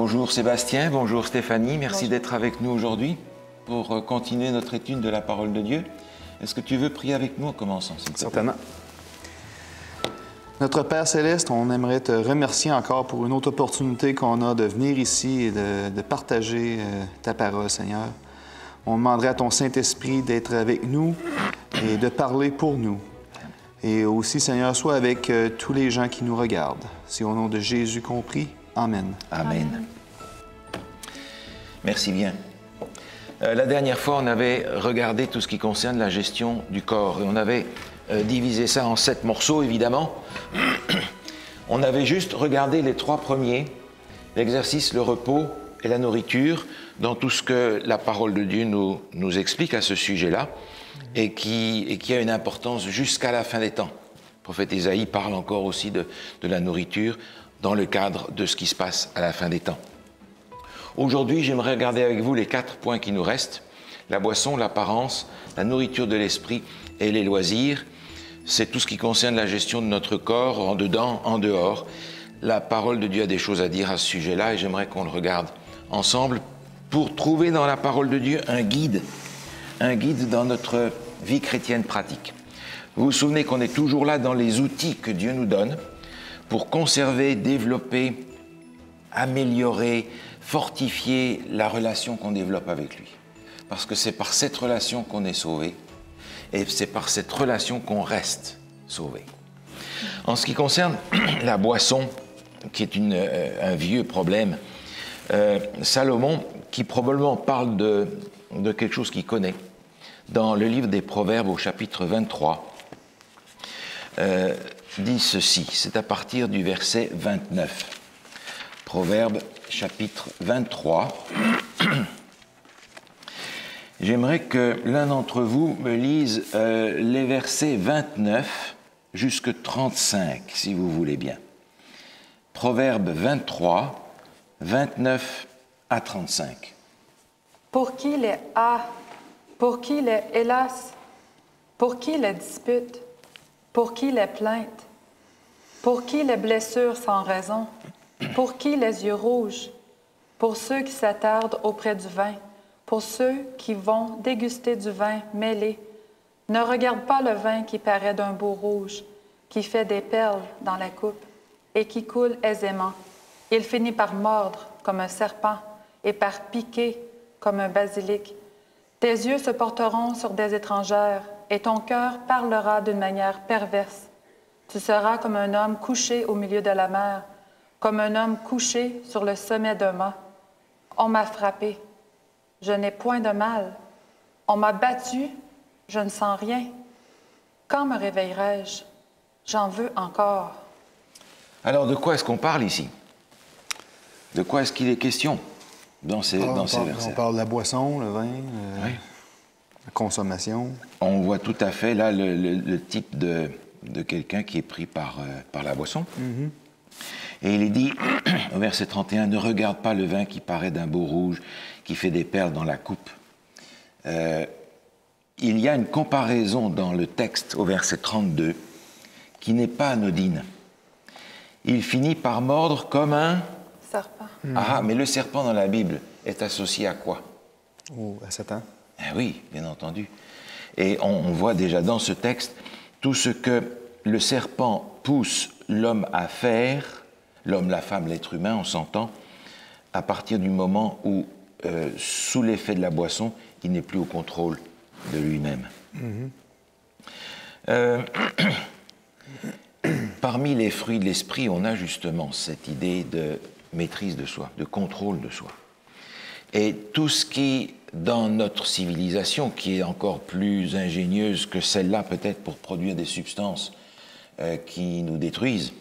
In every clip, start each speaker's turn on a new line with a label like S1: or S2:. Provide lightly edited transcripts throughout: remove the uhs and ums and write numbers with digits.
S1: Bonjour Sébastien, bonjour Stéphanie, merci d'être avec nous aujourd'hui pour continuer notre étude de la parole de Dieu. Est-ce que tu veux prier avec nous en commençant, s'il te plaît?
S2: Certainement. Notre Père Céleste, on aimerait te remercier encore pour une autre opportunité qu'on a de venir ici et de partager ta parole, Seigneur. On demanderait à ton Saint-Esprit d'être avec nous et de parler pour nous. Et aussi, Seigneur, sois avec tous les gens qui nous regardent. C'est au nom de Jésus qu'on prie. Amen.
S1: Amen. Merci bien. La dernière fois, on avait regardé tout ce qui concerne la gestion du corps et on avait divisé ça en 7 morceaux, évidemment. On avait juste regardé les 3 premiers, l'exercice, le repos et la nourriture, dans tout ce que la parole de Dieu nous explique à ce sujet-là et qui a une importance jusqu'à la fin des temps. Le prophète Ésaïe parle encore aussi de la nourriture dans le cadre de ce qui se passe à la fin des temps. Aujourd'hui, j'aimerais regarder avec vous les 4 points qui nous restent: la boisson, l'apparence, la nourriture de l'esprit et les loisirs. C'est tout ce qui concerne la gestion de notre corps, en dedans, en dehors. La parole de Dieu a des choses à dire à ce sujet-là et j'aimerais qu'on le regarde ensemble pour trouver dans la parole de Dieu un guide dans notre vie chrétienne pratique. Vous vous souvenez qu'on est toujours là dans les outils que Dieu nous donne pour conserver, développer, améliorer, fortifier la relation qu'on développe avec lui. Parce que c'est par cette relation qu'on est sauvé et c'est par cette relation qu'on reste sauvé. En ce qui concerne la boisson, qui est un vieux problème, Salomon, qui probablement parle de quelque chose qu'il connaît, dans le livre des Proverbes au chapitre 23, dit ceci, c'est à partir du verset 29. Proverbes chapitre 23. J'aimerais que l'un d'entre vous me lise les versets 29 jusqu'à 35, si vous voulez bien. Proverbes 23, 29 à 35.
S3: Pour qui les pour qui les hélas, pour qui les disputes, pour qui les plaintes, pour qui les blessures sans raison, pour qui les yeux rouges, pour ceux qui s'attardent auprès du vin, pour ceux qui vont déguster du vin mêlé. Ne regarde pas le vin qui paraît d'un beau rouge, qui fait des perles dans la coupe et qui coule aisément. Il finit par mordre comme un serpent et par piquer comme un basilic. Tes yeux se porteront sur des étrangères et ton cœur parlera d'une manière perverse. Tu seras comme un homme couché au milieu de la mer, comme un homme couché sur le sommet d'un mât. On m'a frappé, je n'ai point de mal. On m'a battu, je ne sens rien. Quand me réveillerai-je? J'en veux encore. Alors,
S1: de quoi est-ce qu'on parle ici? De quoi est-ce qu'il est question dans ces versets?
S2: On parle de la boisson, le vin,
S1: oui.
S2: La consommation.
S1: On voit tout à fait là le type de quelqu'un qui est pris par la boisson. Mm-hmm. Et il est dit, au verset 31, « Ne regarde pas le vin qui paraît d'un beau rouge, qui fait des perles dans la coupe. » Il y a une comparaison dans le texte, au verset 32, qui n'est pas anodine. Il finit par mordre comme un...
S3: serpent.
S1: Ah, mais le serpent dans la Bible est associé à quoi?
S2: Oh, à Satan.
S1: Oui, bien entendu. Et on voit déjà dans ce texte tout ce que le serpent pousse l'homme à faire, l'homme, la femme, l'être humain, on s'entend, à partir du moment où, sous l'effet de la boisson, il n'est plus au contrôle de lui-même. Mm-hmm. Parmi les fruits de l'esprit, on a justement cette idée de maîtrise de soi, de contrôle de soi. Et tout ce qui, dans notre civilisation, qui est encore plus ingénieuse que celle-là peut-être pour produire des substances qui nous détruisent,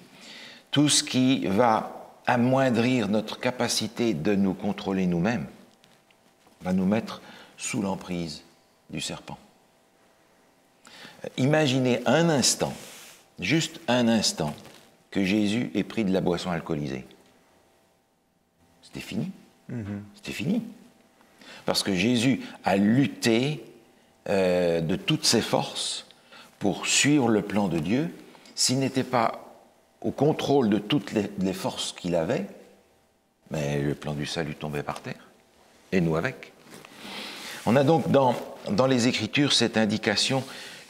S1: tout ce qui va amoindrir notre capacité de nous contrôler nous-mêmes, va nous mettre sous l'emprise du serpent. Imaginez un instant, juste un instant, que Jésus ait pris de la boisson alcoolisée. C'était fini. C'était fini. Parce que Jésus a lutté de toutes ses forces pour suivre le plan de Dieu. S'il n'était pas au contrôle de toutes les forces qu'il avait, Mais le plan du salut tombait par terre, et nous avec. On a donc dans les Écritures cette indication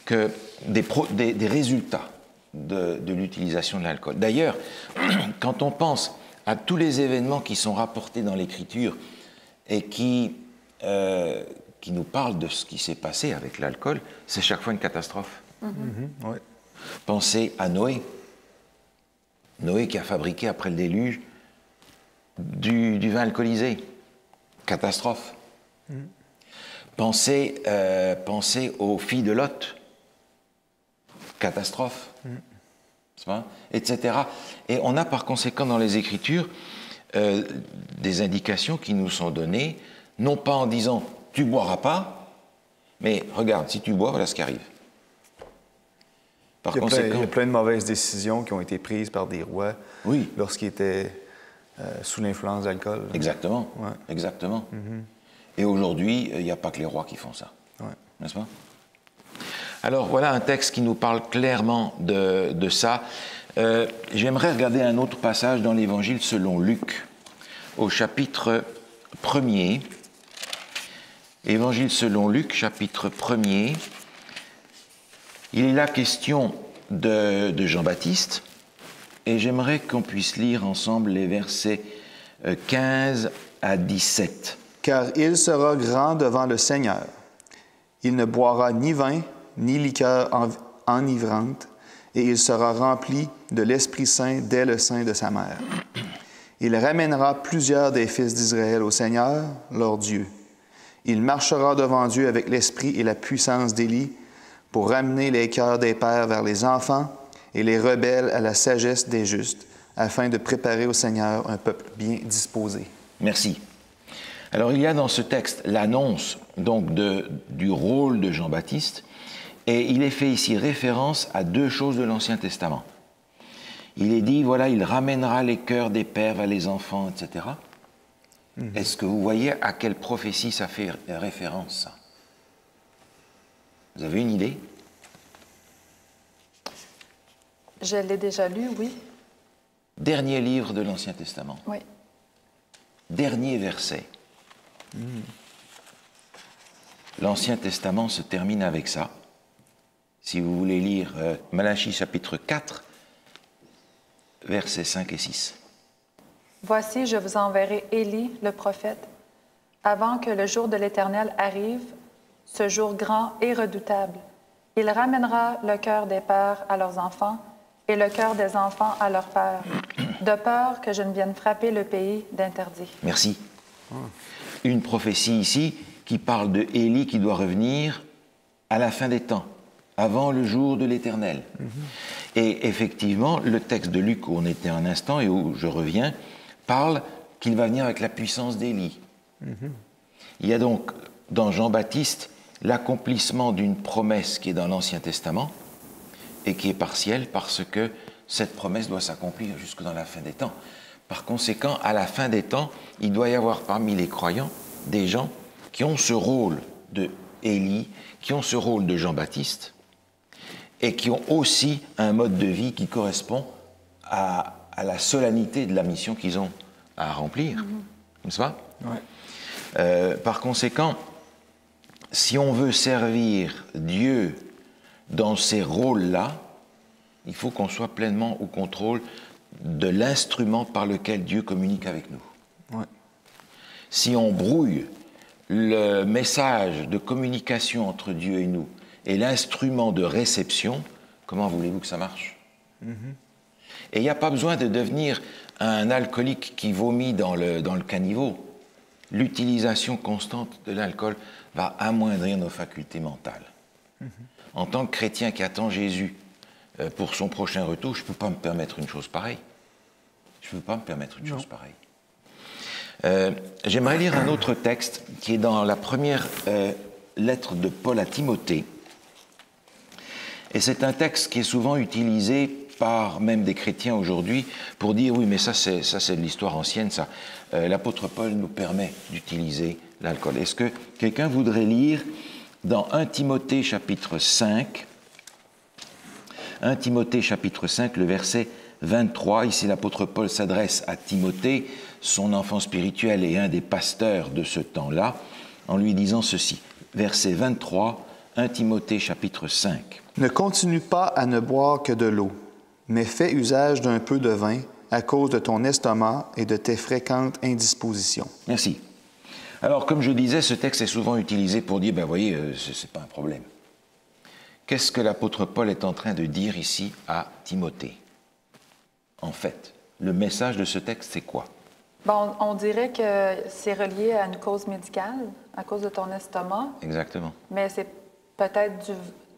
S1: que des résultats de l'utilisation de l'alcool. D'ailleurs, quand on pense à tous les événements qui sont rapportés dans l'Écriture et qui nous parlent de ce qui s'est passé avec l'alcool, c'est chaque fois une catastrophe.
S2: Ouais.
S1: Pensez à Noé. Noé qui a fabriqué après le déluge du vin alcoolisé. Catastrophe. Pensez aux filles de Lot. Catastrophe. Etc. Et on a par conséquent dans les Écritures des indications qui nous sont données, non pas en disant « tu boiras pas », mais « regarde, si tu bois, voilà ce qui arrive ». Par conséquent,
S2: il y a plein de mauvaises décisions qui ont été prises par des rois lorsqu'ils étaient sous l'influence d'alcool.
S1: Exactement.
S2: Ouais.
S1: Exactement. Et aujourd'hui, il n'y a pas que les rois qui font ça.
S2: Ouais.
S1: N'est-ce pas? Alors, voilà un texte qui nous parle clairement de ça. J'aimerais regarder un autre passage dans l'Évangile selon Luc, au chapitre 1er. Évangile selon Luc, chapitre 1er. Il est là question de Jean-Baptiste, et j'aimerais qu'on puisse lire ensemble les versets 15 à 17.
S2: « Car il sera grand devant le Seigneur. Il ne boira ni vin, ni liqueur enivrante, et il sera rempli de l'Esprit Saint dès le sein de sa mère. Il ramènera plusieurs des fils d'Israël au Seigneur, leur Dieu. Il marchera devant Dieu avec l'esprit et la puissance d'Élie, pour ramener les cœurs des pères vers les enfants et les rebelles à la sagesse des justes, afin de préparer au Seigneur un peuple bien disposé. »
S1: Merci. Alors, il y a dans ce texte l'annonce donc du rôle de Jean-Baptiste, et il est fait ici référence à deux choses de l'Ancien Testament. Il est dit, voilà, il ramènera les cœurs des pères vers les enfants, etc. Est-ce que vous voyez à quelle prophétie ça fait référence, ça? Vous avez une idée?
S3: Je l'ai déjà lu, oui.
S1: Dernier livre de l'Ancien Testament.
S3: Oui.
S1: Dernier verset. L'Ancien Testament se termine avec ça. Si vous voulez lire Malachie chapitre 4, versets 5 et 6.
S3: Voici, je vous enverrai Élie, le prophète, avant que le jour de l'Éternel arrive, ce jour grand et redoutable. Il ramènera le cœur des pères à leurs enfants et le cœur des enfants à leurs pères, de peur que je ne vienne frapper le pays d'interdit. Merci.
S1: Une prophétie ici qui parle de Élie qui doit revenir à la fin des temps, avant le jour de l'Éternel. Et effectivement, le texte de Luc où on était un instant et où je reviens, parle qu'il va venir avec la puissance d'Élie. Il y a donc dans Jean-Baptiste l'accomplissement d'une promesse qui est dans l'Ancien Testament et qui est partielle parce que cette promesse doit s'accomplir jusque dans la fin des temps. Par conséquent, à la fin des temps, il doit y avoir parmi les croyants des gens qui ont ce rôle de Élie, qui ont ce rôle de Jean-Baptiste et qui ont aussi un mode de vie qui correspond à la solennité de la mission qu'ils ont à remplir. N'est-ce pas? Ouais. Par conséquent, si on veut servir Dieu dans ces rôles-là, il faut qu'on soit pleinement au contrôle de l'instrument par lequel Dieu communique avec nous. Ouais. Si on brouille le message de communication entre Dieu et nous et l'instrument de réception, comment voulez-vous que ça marche? Et il n'y a pas besoin de devenir un alcoolique qui vomit dans le caniveau. L'utilisation constante de l'alcool va amoindrir nos facultés mentales. En tant que chrétien qui attend Jésus pour son prochain retour, je ne peux pas me permettre une chose pareille. Je ne peux pas me permettre une chose pareille. J'aimerais lire un autre texte qui est dans la première lettre de Paul à Timothée. Et c'est un texte qui est souvent utilisé par même des chrétiens aujourd'hui pour dire oui, mais ça c'est de l'histoire ancienne, ça. L'apôtre Paul nous permet d'utiliser l'alcool. Est-ce que quelqu'un voudrait lire dans 1 Timothée chapitre 5, 1 Timothée chapitre 5, le verset 23. Ici, l'apôtre Paul s'adresse à Timothée, son enfant spirituel et un des pasteurs de ce temps-là, en lui disant ceci. Verset 23, 1 Timothée chapitre 5.
S2: « Ne continue pas à ne boire que de l'eau, mais fais usage d'un peu de vin à cause de ton estomac et de tes fréquentes indispositions. »
S1: Merci. Alors, comme je disais, ce texte est souvent utilisé pour dire, ben voyez, ce n'est pas un problème. Qu'est-ce que l'apôtre Paul est en train de dire ici à Timothée? En fait, le message de ce texte, c'est quoi?
S3: Bon, on dirait que c'est relié à une cause médicale, à cause de ton estomac.
S1: Exactement.
S3: Mais c'est peut-être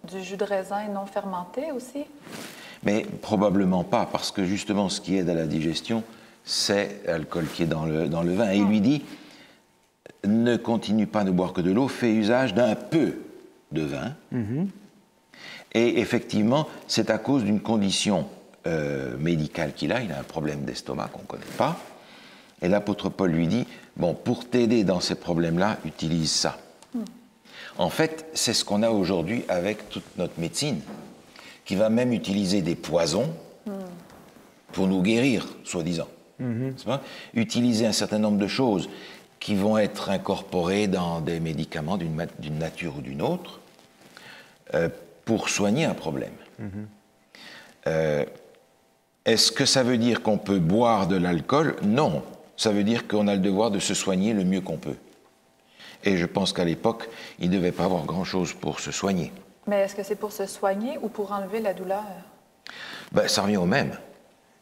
S3: du jus de raisin non fermenté aussi?
S1: Mais probablement pas, parce que justement, ce qui aide à la digestion, c'est l'alcool qui est dans le vin. Et il lui dit, ne continue pas de boire que de l'eau, fais usage d'un peu de vin. Et effectivement, c'est à cause d'une condition médicale qu'il a. Il a un problème d'estomac qu'on ne connaît pas. Et l'apôtre Paul lui dit, bon, pour t'aider dans ces problèmes-là, utilise ça. En fait, c'est ce qu'on a aujourd'hui avec toute notre médecine, qui va même utiliser des poisons pour nous guérir, soi-disant. C'est pas? Utiliser un certain nombre de choses qui vont être incorporées dans des médicaments d'une nature ou d'une autre pour soigner un problème. Est-ce que ça veut dire qu'on peut boire de l'alcool? Non. Ça veut dire qu'on a le devoir de se soigner le mieux qu'on peut. Et je pense qu'à l'époque, il ne devait pas avoir grand-chose pour se soigner.
S3: Mais est-ce que c'est pour se soigner ou pour enlever la douleur?
S1: Ben, ça revient au même.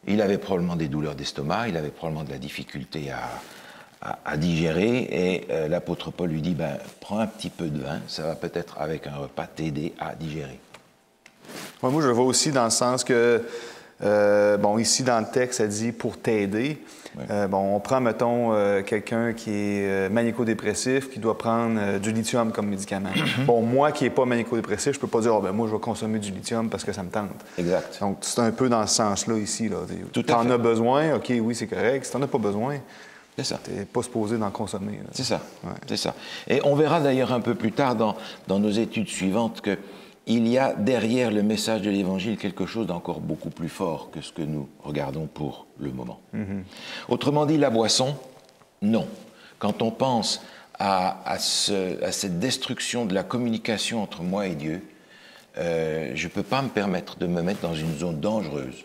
S1: Il avait probablement des douleurs d'estomac, il avait probablement de la difficulté à digérer, et l'apôtre Paul lui dit, ben, prends un petit peu de vin, ça va peut-être avec un repas t'aider à digérer.
S2: Ouais, moi, je le vois aussi dans le sens que, bon, ici dans le texte, ça dit pour t'aider.
S1: Ouais.
S2: Bon, on prend, mettons, quelqu'un qui est maniaco-dépressif, qui doit prendre du lithium comme médicament. Bon, moi qui n'ai pas maniaco-dépressif, je peux pas dire, oh, ben, moi, je vais consommer du lithium parce que ça me tente.
S1: Exact.
S2: Donc, c'est un peu dans ce sens-là ici. Là.
S1: Tout à
S2: T'en
S1: fait.
S2: as besoin, OK, oui, c'est correct. Si t'en as pas besoin,
S1: C'est ça.
S2: t'es pas supposé d'en consommer. Là.
S1: C'est ça.
S2: Ouais.
S1: C'est ça. Et on verra d'ailleurs un peu plus tard dans nos études suivantes que il y a derrière le message de l'Évangile quelque chose d'encore beaucoup plus fort que ce que nous regardons pour le moment. Autrement dit, la boisson, non. Quand on pense à cette destruction de la communication entre moi et Dieu, je ne peux pas me permettre de me mettre dans une zone dangereuse,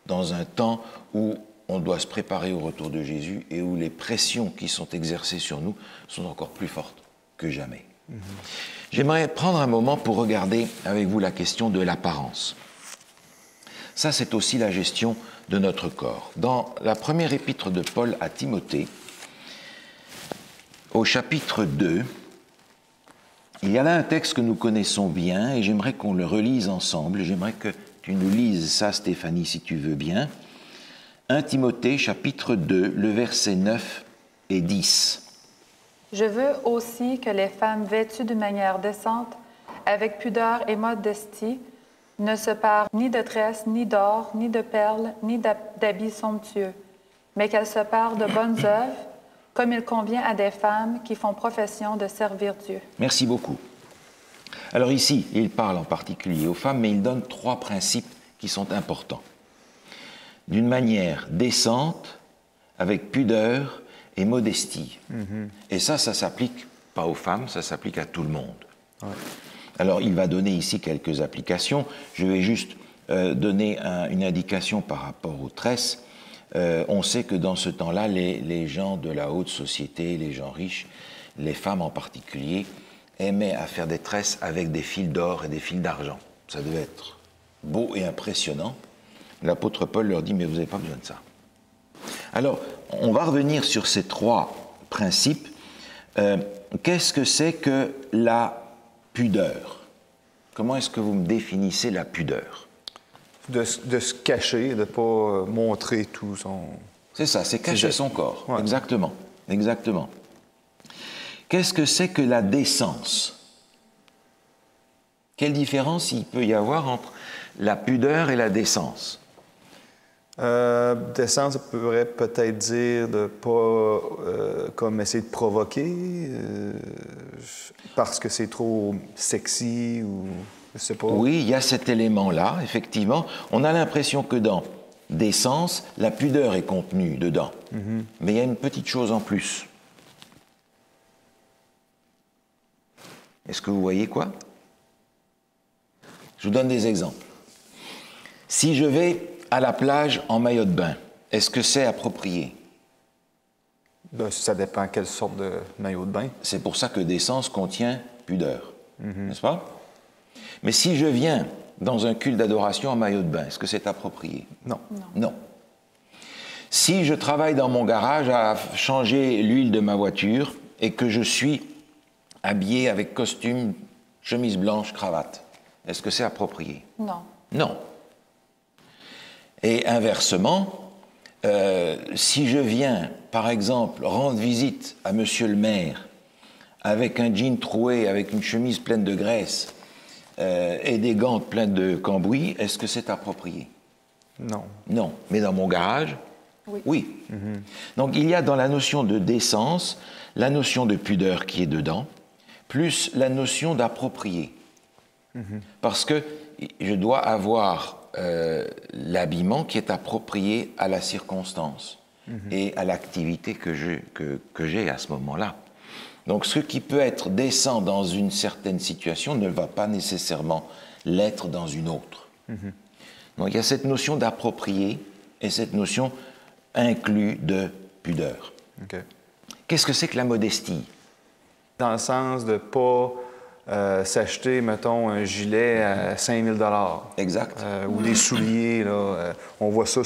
S1: dans un temps où on doit se préparer au retour de Jésus et où les pressions qui sont exercées sur nous sont encore plus fortes que jamais. J'aimerais prendre un moment pour regarder avec vous la question de l'apparence. Ça, c'est aussi la gestion de notre corps. Dans la première épître de Paul à Timothée, au chapitre 2, il y a là un texte que nous connaissons bien et j'aimerais qu'on le relise ensemble. J'aimerais que tu nous lises ça, Stéphanie, si tu veux bien. 1 Timothée, chapitre 2, le verset 9 et 10.
S3: Je veux aussi que les femmes vêtues d'une manière décente, avec pudeur et modestie, ne se parent ni de tresses, ni d'or, ni de perles, ni d'habits somptueux, mais qu'elles se parent de bonnes œuvres, comme il convient à des femmes qui font profession de servir Dieu.
S1: Merci beaucoup. Alors ici, il parle en particulier aux femmes, mais il donne 3 principes qui sont importants. D'une manière décente, avec pudeur et modestie. Et ça s'applique pas aux femmes, ça s'applique à tout le monde. Ouais. Alors, il va donner ici quelques applications. Je vais juste donner une indication par rapport aux tresses. On sait que dans ce temps-là, les gens de la haute société, les gens riches, les femmes en particulier, aimaient à faire des tresses avec des fils d'or et des fils d'argent. Ça devait être beau et impressionnant. L'apôtre Paul leur dit, mais vous n'avez pas besoin de ça. Alors, on va revenir sur ces 3 principes. Qu'est-ce que c'est que la pudeur? Comment est-ce que vous me définissez la pudeur?
S2: De se cacher, de ne pas montrer tout son...
S1: C'est ça, c'est cacher son corps.
S2: Ouais.
S1: Exactement, exactement. Qu'est-ce que c'est que la décence? Quelle différence il peut y avoir entre la pudeur et la décence?
S2: Décence, ça pourrait peut-être dire de ne pas comme essayer de provoquer parce que c'est trop sexy ou... Je sais pas.
S1: Oui, il y a cet élément-là, effectivement. On a l'impression que dans décence, la pudeur est contenue dedans. Mais il y a une petite chose en plus. Est-ce que vous voyez quoi? Je vous donne des exemples. Si je vais à la plage en maillot de bain, est-ce que c'est approprié?
S2: Ben, ça dépend quelle sorte de maillot de bain.
S1: C'est pour ça que décence contient pudeur, n'est-ce pas? Mais si je viens dans un culte d'adoration en maillot de bain, est-ce que c'est approprié?
S2: Non.
S1: Non. Si je travaille dans mon garage à changer l'huile de ma voiture et que je suis habillé avec costume, chemise blanche, cravate, est-ce que c'est approprié?
S3: Non.
S1: Non. Et inversement, si je viens, par exemple, rendre visite à monsieur le maire avec un jean troué, avec une chemise pleine de graisse et des gants pleins de cambouis, est-ce que c'est approprié?
S2: Non.
S1: Non. Mais dans mon garage, oui. Donc il y a dans la notion de décence la notion de pudeur qui est dedans, plus la notion d'approprié. Parce que je dois avoir l'habillement qui est approprié à la circonstance et à l'activité que j'ai à ce moment-là. Donc ce qui peut être décent dans une certaine situation ne va pas nécessairement l'être dans une autre. Donc il y a cette notion d'approprié et cette notion inclus de pudeur.
S2: OK.
S1: Qu'est-ce que c'est que la modestie?
S2: Dans le sens de ne pas s'acheter, mettons, un gilet à 5 000
S1: Exact.
S2: ou des souliers. Là, on voit ça,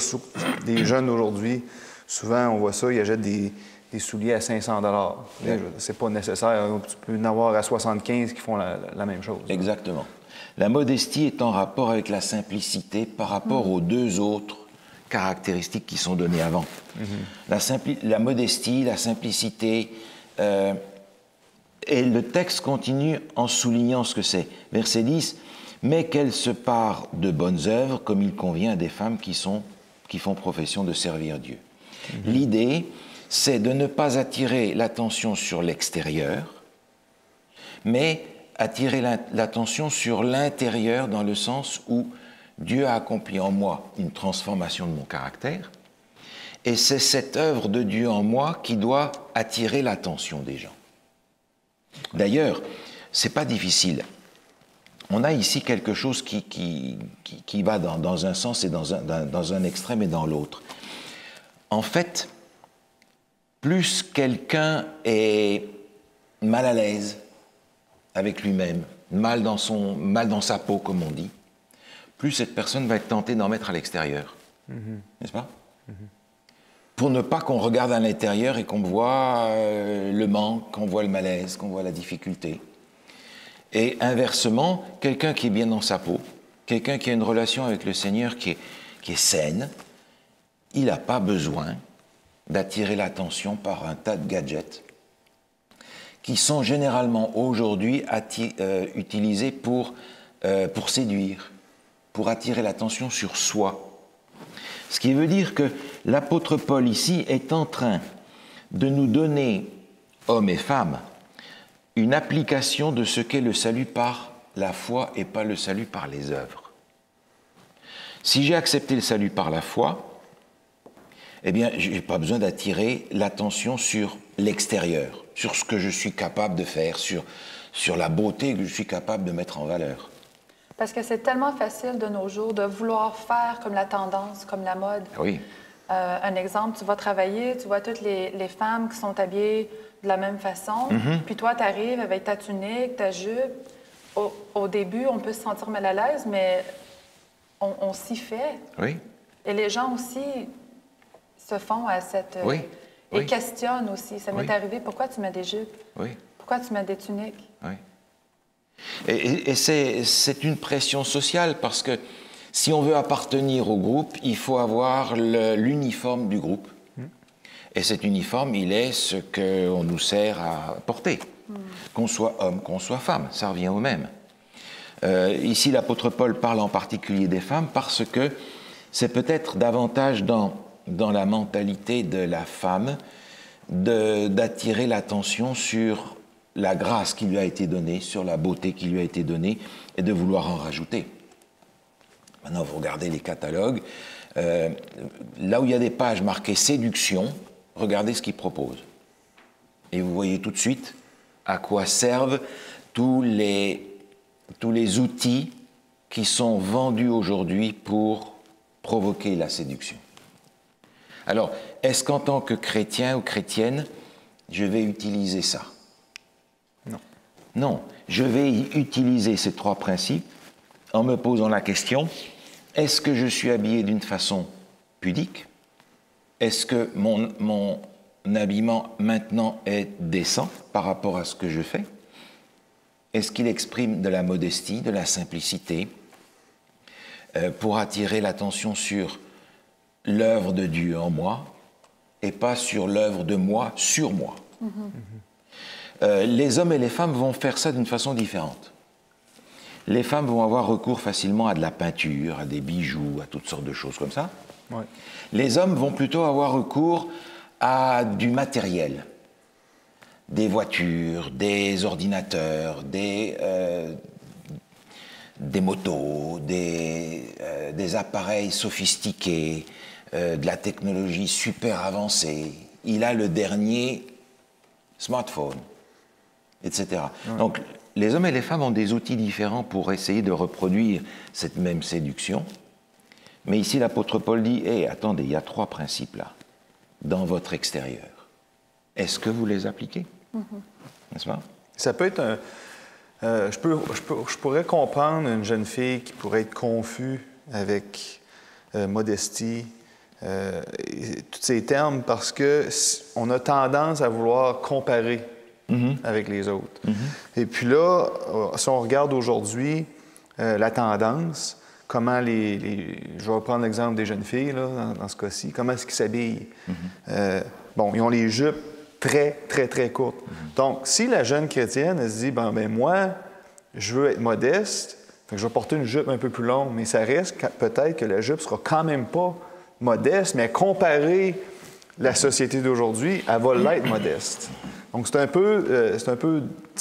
S2: des jeunes aujourd'hui, souvent on voit ça, ils achètent des souliers à 500 C'est pas nécessaire. Tu peux en avoir à 75 qui font la même chose.
S1: Exactement. La modestie est en rapport avec la simplicité par rapport aux deux autres caractéristiques qui sont données avant. La modestie, la simplicité, et le texte continue en soulignant ce que c'est. Verset 10, « Mais qu'elle se pare de bonnes œuvres, comme il convient à des femmes qui font profession de servir Dieu. » L'idée, c'est de ne pas attirer l'attention sur l'extérieur, mais attirer l'attention sur l'intérieur dans le sens où Dieu a accompli en moi une transformation de mon caractère, et c'est cette œuvre de Dieu en moi qui doit attirer l'attention des gens. D'ailleurs, c'est pas difficile. On a ici quelque chose qui va dans un sens et dans un extrême et dans l'autre. En fait, plus quelqu'un est mal à l'aise avec lui-même, mal dans sa peau, comme on dit, plus cette personne va être tentée d'en mettre à l'extérieur. N'est-ce pas? Pour ne pas qu'on regarde à l'intérieur et qu'on voit le manque, qu'on voit le malaise, qu'on voit la difficulté. Et inversement, quelqu'un qui est bien dans sa peau, quelqu'un qui a une relation avec le Seigneur qui est saine, il n'a pas besoin d'attirer l'attention par un tas de gadgets qui sont généralement aujourd'hui utilisés pour séduire, pour attirer l'attention sur soi. Ce qui veut dire que l'apôtre Paul ici est en train de nous donner, hommes et femmes, une application de ce qu'est le salut par la foi et pas le salut par les œuvres. Si j'ai accepté le salut par la foi, eh bien, je n'ai pas besoin d'attirer l'attention sur l'extérieur, sur ce que je suis capable de faire, sur la beauté que je suis capable de mettre en valeur.
S3: Parce que c'est tellement facile de nos jours de vouloir faire comme la tendance, comme la mode.
S1: Oui.
S3: Un exemple, tu vas travailler, tu vois toutes les femmes qui sont habillées de la même façon, puis toi, tu arrives avec ta tunique, ta jupe. Au début, on peut se sentir mal à l'aise, mais on s'y fait.
S1: Oui.
S3: Et les gens aussi se font à cette...
S1: Oui.
S3: Et questionnent aussi. Ça m'est arrivé, pourquoi tu mets des jupes?
S1: Oui.
S3: Pourquoi tu mets des tuniques?
S1: Oui. Et c'est une pression sociale parce que si on veut appartenir au groupe, il faut avoir l'uniforme du groupe. Et cet uniforme, il est ce qu'on nous sert à porter. Qu'on soit homme, qu'on soit femme, ça revient au même. Ici, l'apôtre Paul parle en particulier des femmes parce que c'est peut-être davantage dans la mentalité de la femme d'attirer l'attention sur la grâce qui lui a été donnée, sur la beauté qui lui a été donnée, et de vouloir en rajouter. Maintenant, vous regardez les catalogues, là où il y a des pages marquées séduction, regardez ce qu'ils proposent. Et vous voyez tout de suite à quoi servent tous les outils qui sont vendus aujourd'hui pour provoquer la séduction. Alors, est-ce qu'en tant que chrétien ou chrétienne, je vais utiliser ça?
S2: Non.
S1: Non, je vais utiliser ces 3 principes en me posant la question, est-ce que je suis habillé d'une façon pudique? Est-ce que mon habillement maintenant est décent par rapport à ce que je fais? Est-ce qu'il exprime de la modestie, de la simplicité, pour attirer l'attention sur l'œuvre de Dieu en moi et pas sur l'œuvre de moi sur moi? Les hommes et les femmes vont faire ça d'une façon différente. Les femmes vont avoir recours facilement à de la peinture, à des bijoux, à toutes sortes de choses comme ça.
S2: Ouais.
S1: Les hommes vont plutôt avoir recours à du matériel, des voitures, des ordinateurs, des motos, des appareils sophistiqués, de la technologie super avancée. Il a le dernier smartphone, etc. Ouais. Donc, les hommes et les femmes ont des outils différents pour essayer de reproduire cette même séduction. Mais ici, l'apôtre Paul dit, hey, attendez, il y a 3 principes là, dans votre extérieur. Est-ce que vous les appliquez? N'est-ce pas?
S2: Ça peut être un... je pourrais comprendre une jeune fille qui pourrait être confuse avec modestie, tous ces termes, parce qu'on a tendance à vouloir comparer avec les autres. Et puis là, si on regarde aujourd'hui la tendance, comment je vais prendre l'exemple des jeunes filles, là, dans ce cas-ci, comment est-ce qu'ils s'habillent? Bon, ils ont les jupes très, très, très courtes. Donc, si la jeune chrétienne, elle se dit, ben moi, je veux être modeste, fait que je vais porter une jupe un peu plus longue, mais ça reste peut-être que la jupe sera quand même pas modeste, mais comparée la société d'aujourd'hui, elle va l'être modeste. Donc, ça peut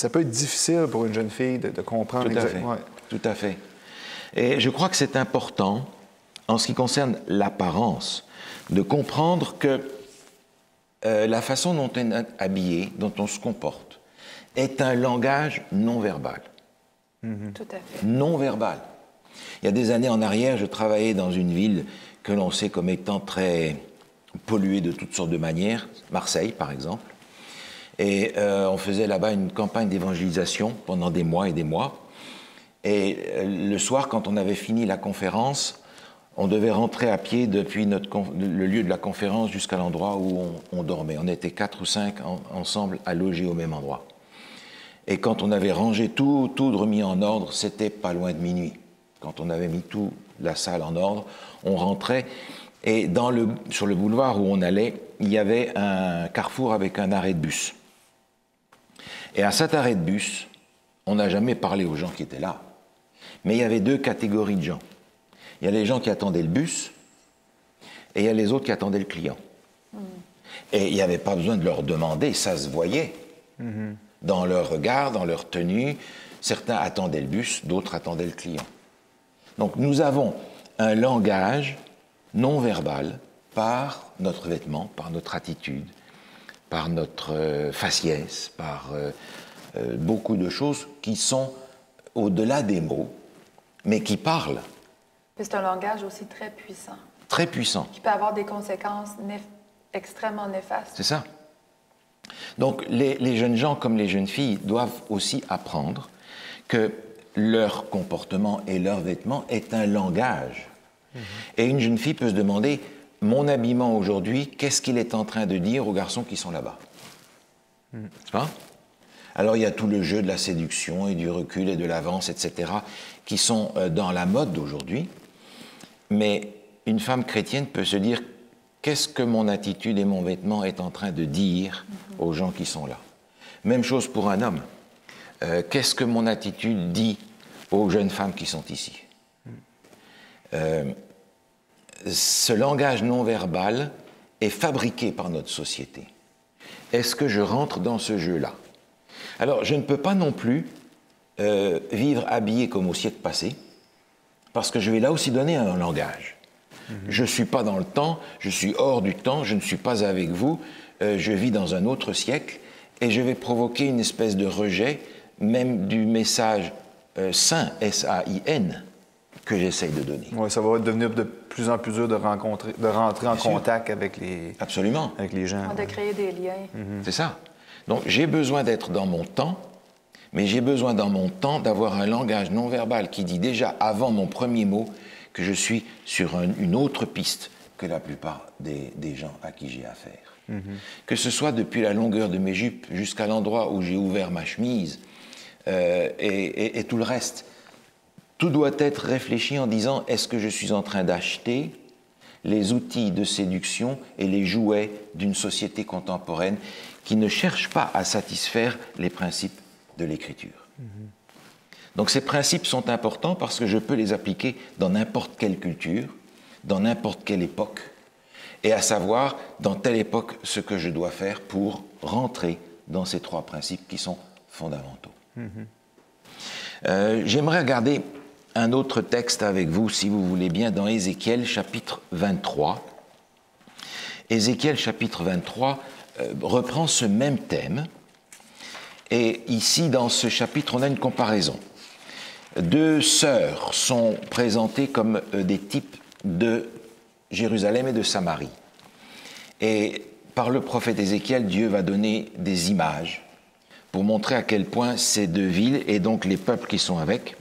S2: être difficile pour une jeune fille de comprendre exactement. Ouais.
S1: Tout à fait. Et je crois que c'est important, en ce qui concerne l'apparence, de comprendre que la façon dont on est habillé, dont on se comporte, est un langage non verbal.
S3: Tout à fait.
S1: Non verbal. Il y a des années en arrière, je travaillais dans une ville que l'on sait comme étant très polluée de toutes sortes de manières, Marseille par exemple, et on faisait là-bas une campagne d'évangélisation pendant des mois et des mois, et le soir, quand on avait fini la conférence, on devait rentrer à pied depuis le lieu de la conférence jusqu'à l'endroit où on dormait. On était 4 ou 5 ensemble à loger au même endroit. Et quand on avait rangé tout remis en ordre, c'était pas loin de minuit. Quand on avait mis toute la salle en ordre, on rentrait. Et sur le boulevard où on allait, il y avait un carrefour avec un arrêt de bus. Et à cet arrêt de bus, on n'a jamais parlé aux gens qui étaient là. Mais il y avait 2 catégories de gens. Il y a les gens qui attendaient le bus et il y a les autres qui attendaient le client. Et il n'y avait pas besoin de leur demander, ça se voyait. Dans leur regard, dans leur tenue. Certains attendaient le bus, d'autres attendaient le client. Donc nous avons un langage non verbal par notre vêtement, par notre attitude, par notre faciès, par beaucoup de choses qui sont au-delà des mots, mais qui parlent.
S3: C'est un langage aussi très puissant.
S1: Très puissant.
S3: Qui peut avoir des conséquences extrêmement néfastes.
S1: C'est ça. Donc les jeunes gens comme les jeunes filles doivent aussi apprendre que leur comportement et leurs vêtements est un langage. Et une jeune fille peut se demander, mon habillement aujourd'hui, qu'est-ce qu'il est en train de dire aux garçons qui sont là-bas? C'est pas? Alors il y a tout le jeu de la séduction et du recul et de l'avance, etc., qui sont dans la mode d'aujourd'hui. Mais une femme chrétienne peut se dire, qu'est-ce que mon attitude et mon vêtement est en train de dire aux gens qui sont là? Même chose pour un homme. Qu'est-ce que mon attitude dit aux jeunes femmes qui sont ici? Ce langage non verbal est fabriqué par notre société. Est-ce que je rentre dans ce jeu-là? Alors, je ne peux pas non plus vivre habillé comme au siècle passé, parce que je vais là aussi donner un langage. Je ne suis pas dans le temps, je suis hors du temps, je ne suis pas avec vous, je vis dans un autre siècle, et je vais provoquer une espèce de rejet, même du message saint, S-A-I-N, que j'essaye de donner.
S2: Oui, ça va devenir de plus en plus dur de rentrer en contact avec les,
S1: Absolument.
S2: avec les gens.
S3: De créer des liens.
S1: C'est ça. Donc j'ai besoin d'être dans mon temps, mais j'ai besoin dans mon temps d'avoir un langage non verbal qui dit déjà avant mon premier mot que je suis sur une autre piste que la plupart des gens à qui j'ai affaire. Que ce soit depuis la longueur de mes jupes jusqu'à l'endroit où j'ai ouvert ma chemise et tout le reste. Tout doit être réfléchi en disant, est-ce que je suis en train d'acheter les outils de séduction et les jouets d'une société contemporaine qui ne cherche pas à satisfaire les principes de l'écriture. Donc ces principes sont importants parce que je peux les appliquer dans n'importe quelle culture, dans n'importe quelle époque, et à savoir, dans telle époque, ce que je dois faire pour rentrer dans ces trois principes qui sont fondamentaux. J'aimerais regarder un autre texte avec vous, si vous voulez bien, dans Ézéchiel, chapitre 23. Ézéchiel, chapitre 23, reprend ce même thème. Et ici, dans ce chapitre, on a une comparaison. Deux sœurs sont présentées comme des types de Jérusalem et de Samarie. Et par le prophète Ézéchiel, Dieu va donner des images pour montrer à quel point ces deux villes, et donc les peuples qui sont avec,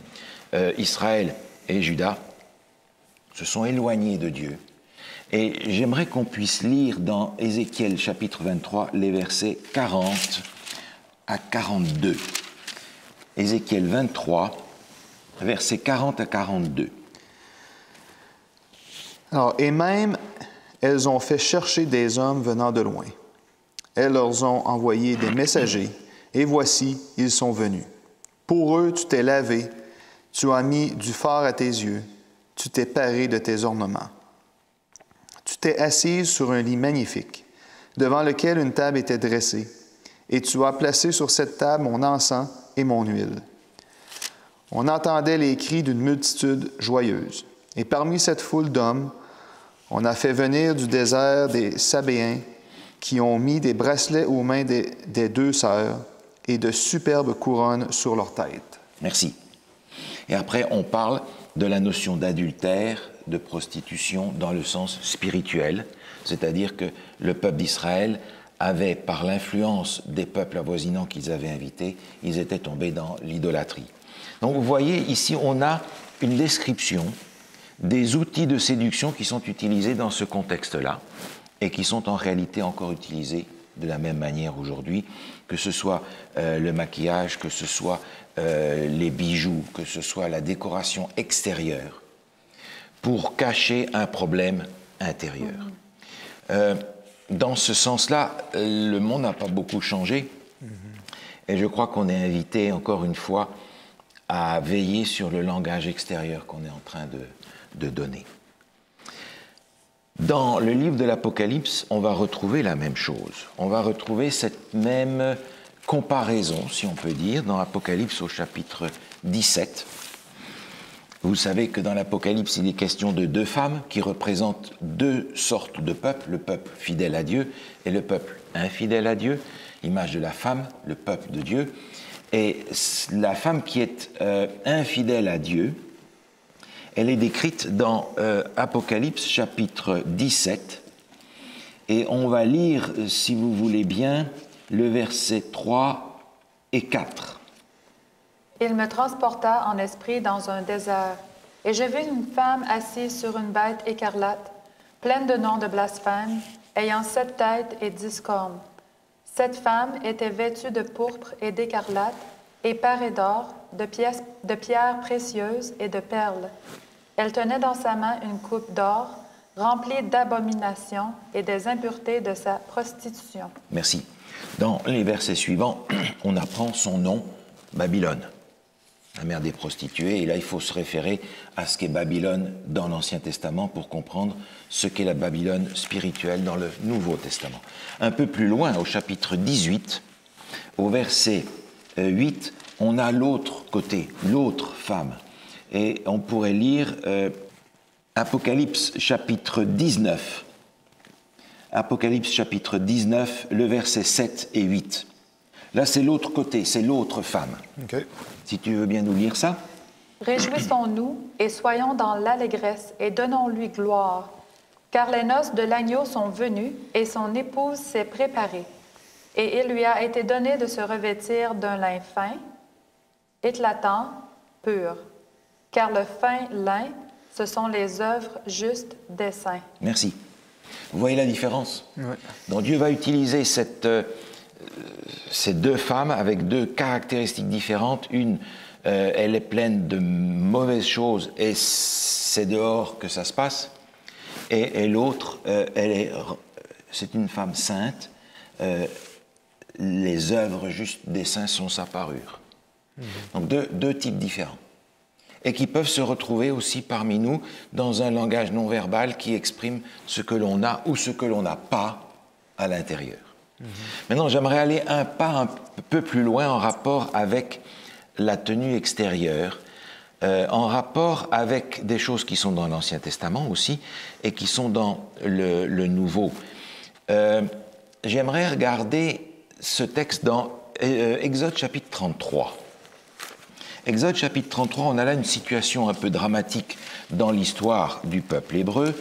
S1: Israël et Juda, se sont éloignés de Dieu. Et j'aimerais qu'on puisse lire dans Ézéchiel chapitre 23 les versets 40 à 42. Ézéchiel 23, versets 40 à 42.
S2: Alors, et même, elles ont fait chercher des hommes venant de loin. Elles leur ont envoyé des messagers, et voici, ils sont venus. Pour eux, tu t'es lavé, tu as mis du fard à tes yeux, tu t'es paré de tes ornements. Tu t'es assise sur un lit magnifique, devant lequel une table était dressée, et tu as placé sur cette table mon encens et mon huile. On entendait les cris d'une multitude joyeuse. Et parmi cette foule d'hommes, on a fait venir du désert des Sabéens qui ont mis des bracelets aux mains des deux sœurs et de superbes couronnes sur leurs têtes.
S1: Merci. Et après, on parle de la notion d'adultère, de prostitution dans le sens spirituel, c'est-à-dire que le peuple d'Israël avait, par l'influence des peuples avoisinants qu'ils avaient invités, ils étaient tombés dans l'idolâtrie. Donc vous voyez, ici, on a une description des outils de séduction qui sont utilisés dans ce contexte-là et qui sont en réalité encore utilisés de la même manière aujourd'hui, que ce soit le maquillage, que ce soit les bijoux, que ce soit la décoration extérieure, pour cacher un problème intérieur. Dans ce sens-là, le monde n'a pas beaucoup changé, et je crois qu'on est invité, encore une fois, à veiller sur le langage extérieur qu'on est en train de donner. Dans le livre de l'Apocalypse, on va retrouver la même chose. On va retrouver cette même comparaison, si on peut dire, dans l'Apocalypse au chapitre 17. Vous savez que dans l'Apocalypse, il est question de deux femmes qui représentent deux sortes de peuples, le peuple fidèle à Dieu et le peuple infidèle à Dieu, image de la femme, le peuple de Dieu. Et la femme qui est infidèle à Dieu, elle est décrite dans Apocalypse chapitre 17, et on va lire, si vous voulez bien, le verset 3 et 4.
S3: Il me transporta en esprit dans un désert, et je vis une femme assise sur une bête écarlate, pleine de noms de blasphème, ayant 7 têtes et 10 cornes. Cette femme était vêtue de pourpre et d'écarlate, et parée d'or, de pierres précieuses et de perles. Elle tenait dans sa main une coupe d'or, remplie d'abominations et des impuretés de sa prostitution.
S1: Merci. Dans les versets suivants, on apprend son nom, Babylone, la mère des prostituées. Et là, il faut se référer à ce qu'est Babylone dans l'Ancien Testament pour comprendre ce qu'est la Babylone spirituelle dans le Nouveau Testament. Un peu plus loin, au chapitre 18, au verset 8, on a l'autre côté, l'autre femme. Et on pourrait lire Apocalypse chapitre 19. Apocalypse chapitre 19, le verset 7 et 8. Là, c'est l'autre côté, c'est l'autre femme.
S2: OK.
S1: Si tu veux bien nous lire ça.
S3: Réjouissons-nous et soyons dans l'allégresse et donnons-lui gloire, car les noces de l'agneau sont venues et son épouse s'est préparée. Et il lui a été donné de se revêtir d'un lin fin, éclatant, pur, car le fin lin, ce sont les œuvres justes des saints.
S1: Merci. Vous voyez la différence?
S2: Ouais.
S1: Donc Dieu va utiliser ces deux femmes avec deux caractéristiques différentes. Une, elle est pleine de mauvaises choses et c'est dehors que ça se passe. Et l'autre, c'est une femme sainte. Les œuvres justes des saints sont sa parure. Donc deux types différents. Et qui peuvent se retrouver aussi parmi nous dans un langage non verbal qui exprime ce que l'on a ou ce que l'on n'a pas à l'intérieur. Maintenant, j'aimerais aller un pas un peu plus loin en rapport avec la tenue extérieure, en rapport avec des choses qui sont dans l'Ancien Testament aussi et qui sont dans le Nouveau. J'aimerais regarder ce texte dans Exode chapitre 33. Exode chapitre 33, on a là une situation un peu dramatique dans l'histoire du peuple hébreu.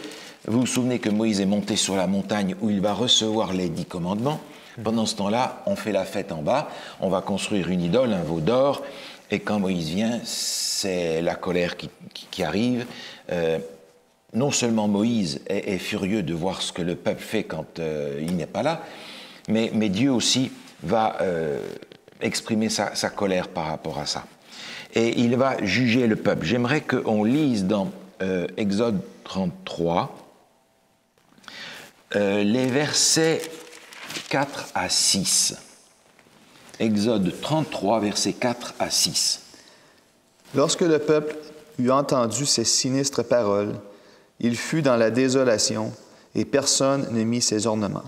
S1: Vous vous souvenez que Moïse est monté sur la montagne où il va recevoir les 10 commandements. Pendant ce temps-là, on fait la fête en bas, on va construire une idole, un veau d'or, et quand Moïse vient, c'est la colère qui arrive. Non seulement Moïse est furieux de voir ce que le peuple fait quand il n'est pas là, mais Dieu aussi va exprimer sa colère par rapport à ça. Et il va juger le peuple. J'aimerais qu'on lise dans Exode 33 les versets 4 à 6. Exode 33, versets 4 à 6.
S2: Lorsque le peuple eut entendu ces sinistres paroles, il fut dans la désolation, et personne ne mit ses ornements.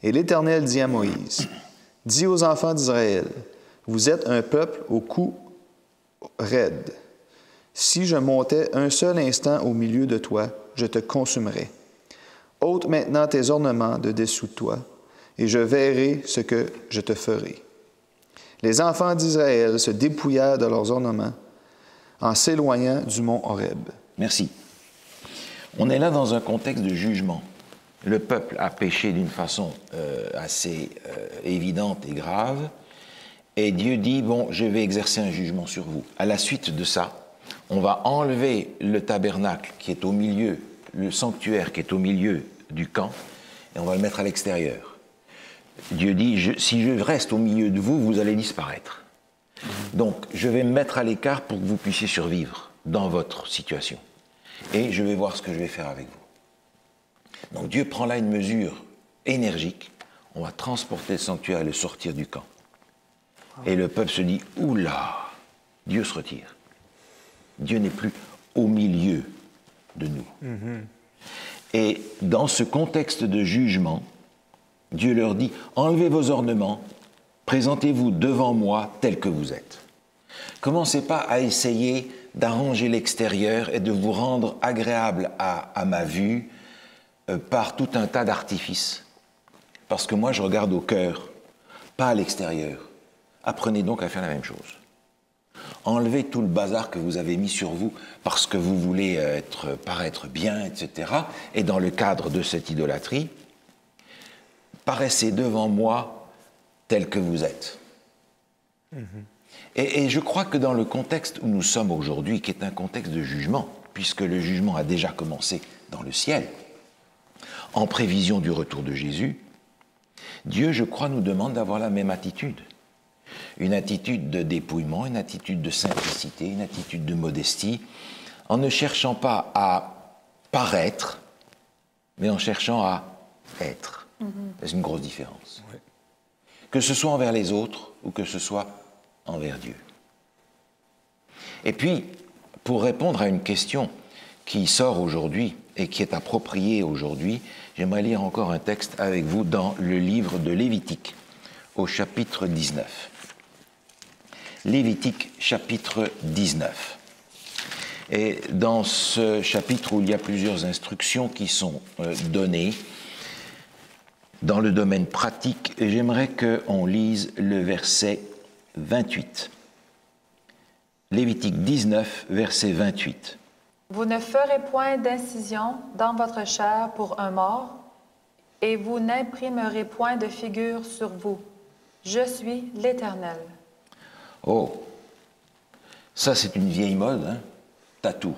S2: Et l'Éternel dit à Moïse, « Dis aux enfants d'Israël, vous êtes un peuple au cou raide. Si je montais un seul instant au milieu de toi, je te consumerais. Ôte maintenant tes ornements de dessous de toi, et je verrai ce que je te ferai. » Les enfants d'Israël se dépouillèrent de leurs ornements en s'éloignant du mont Horeb.
S1: Merci. On est là dans un contexte de jugement. Le peuple a péché d'une façon assez évidente et grave, et Dieu dit, bon, je vais exercer un jugement sur vous. À la suite de ça, on va enlever le tabernacle qui est au milieu, le sanctuaire qui est au milieu du camp, et on va le mettre à l'extérieur. Dieu dit, si je reste au milieu de vous, vous allez disparaître. Donc, je vais me mettre à l'écart pour que vous puissiez survivre dans votre situation. Et je vais voir ce que je vais faire avec vous. Donc, Dieu prend là une mesure énergique. On va transporter le sanctuaire et le sortir du camp. Et le peuple se dit, oula, Dieu se retire. Dieu n'est plus au milieu de nous. Et dans ce contexte de jugement, Dieu leur dit, enlevez vos ornements, présentez-vous devant moi tel que vous êtes. Commencez pas à essayer d'arranger l'extérieur et de vous rendre agréable à ma vue par tout un tas d'artifices. Parce que moi, je regarde au cœur, pas à l'extérieur. Apprenez donc à faire la même chose. Enlevez tout le bazar que vous avez mis sur vous parce que vous voulez paraître bien, etc. Et dans le cadre de cette idolâtrie, paraissez devant moi tel que vous êtes. Et je crois que dans le contexte où nous sommes aujourd'hui, qui est un contexte de jugement, puisque le jugement a déjà commencé dans le ciel, en prévision du retour de Jésus, Dieu, je crois, nous demande d'avoir la même attitude. Une attitude de dépouillement, une attitude de simplicité, une attitude de modestie, en ne cherchant pas à paraître, mais en cherchant à être. C'est une grosse différence. Oui. Que ce soit envers les autres ou que ce soit envers Dieu. Et puis, pour répondre à une question qui sort aujourd'hui et qui est appropriée aujourd'hui, j'aimerais lire encore un texte avec vous dans le livre de Lévitique, au chapitre 19. Lévitique chapitre 19. Et dans ce chapitre où il y a plusieurs instructions qui sont données, dans le domaine pratique, j'aimerais qu'on lise le verset 28. Lévitique 19, verset 28.
S3: Vous ne ferez point d'incision dans votre chair pour un mort, et vous n'imprimerez point de figure sur vous. Je suis l'Éternel.
S1: Oh, ça c'est une vieille mode, hein? Tatou.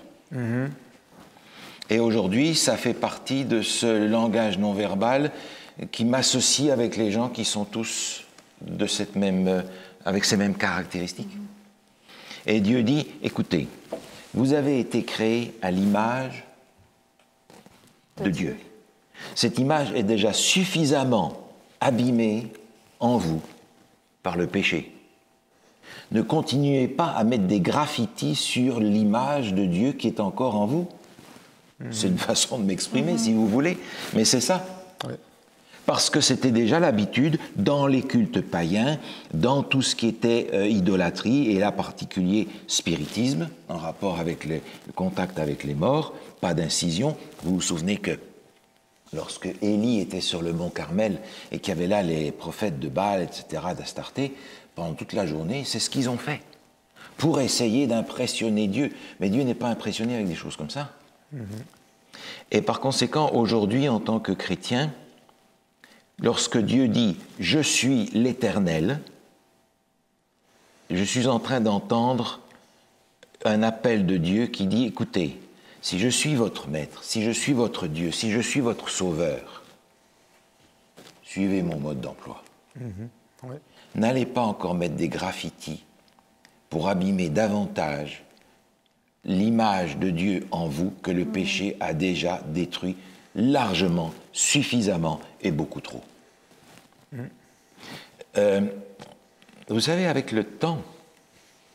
S1: Et aujourd'hui, ça fait partie de ce langage non verbal qui m'associe avec les gens qui sont tous de cette même, avec ces mêmes caractéristiques. Et Dieu dit, écoutez, vous avez été créés à l'image de Dieu. Cette image est déjà suffisamment abîmée en vous par le péché. Ne continuez pas à mettre des graffitis sur l'image de Dieu qui est encore en vous. C'est une façon de m'exprimer, si vous voulez, mais c'est ça.
S2: Oui.
S1: Parce que c'était déjà l'habitude dans les cultes païens, dans tout ce qui était idolâtrie, et là en particulier spiritisme, en rapport avec le contact avec les morts, pas d'incision. Vous vous souvenez que lorsque Élie était sur le mont Carmel et qu'il y avait là les prophètes de Baal, etc., d'Astarté, pendant toute la journée, c'est ce qu'ils ont fait pour essayer d'impressionner Dieu. Mais Dieu n'est pas impressionné avec des choses comme ça. Et par conséquent, aujourd'hui, en tant que chrétien, lorsque Dieu dit « Je suis l'Éternel », je suis en train d'entendre un appel de Dieu qui dit « Écoutez, si je suis votre maître, si je suis votre Dieu, si je suis votre sauveur, suivez mon mode d'emploi.
S2: Oui.
S1: N'allez pas encore mettre des graffitis pour abîmer davantage l'image de Dieu en vous que le péché a déjà détruit largement, suffisamment et beaucoup trop. » Vous savez, avec le temps,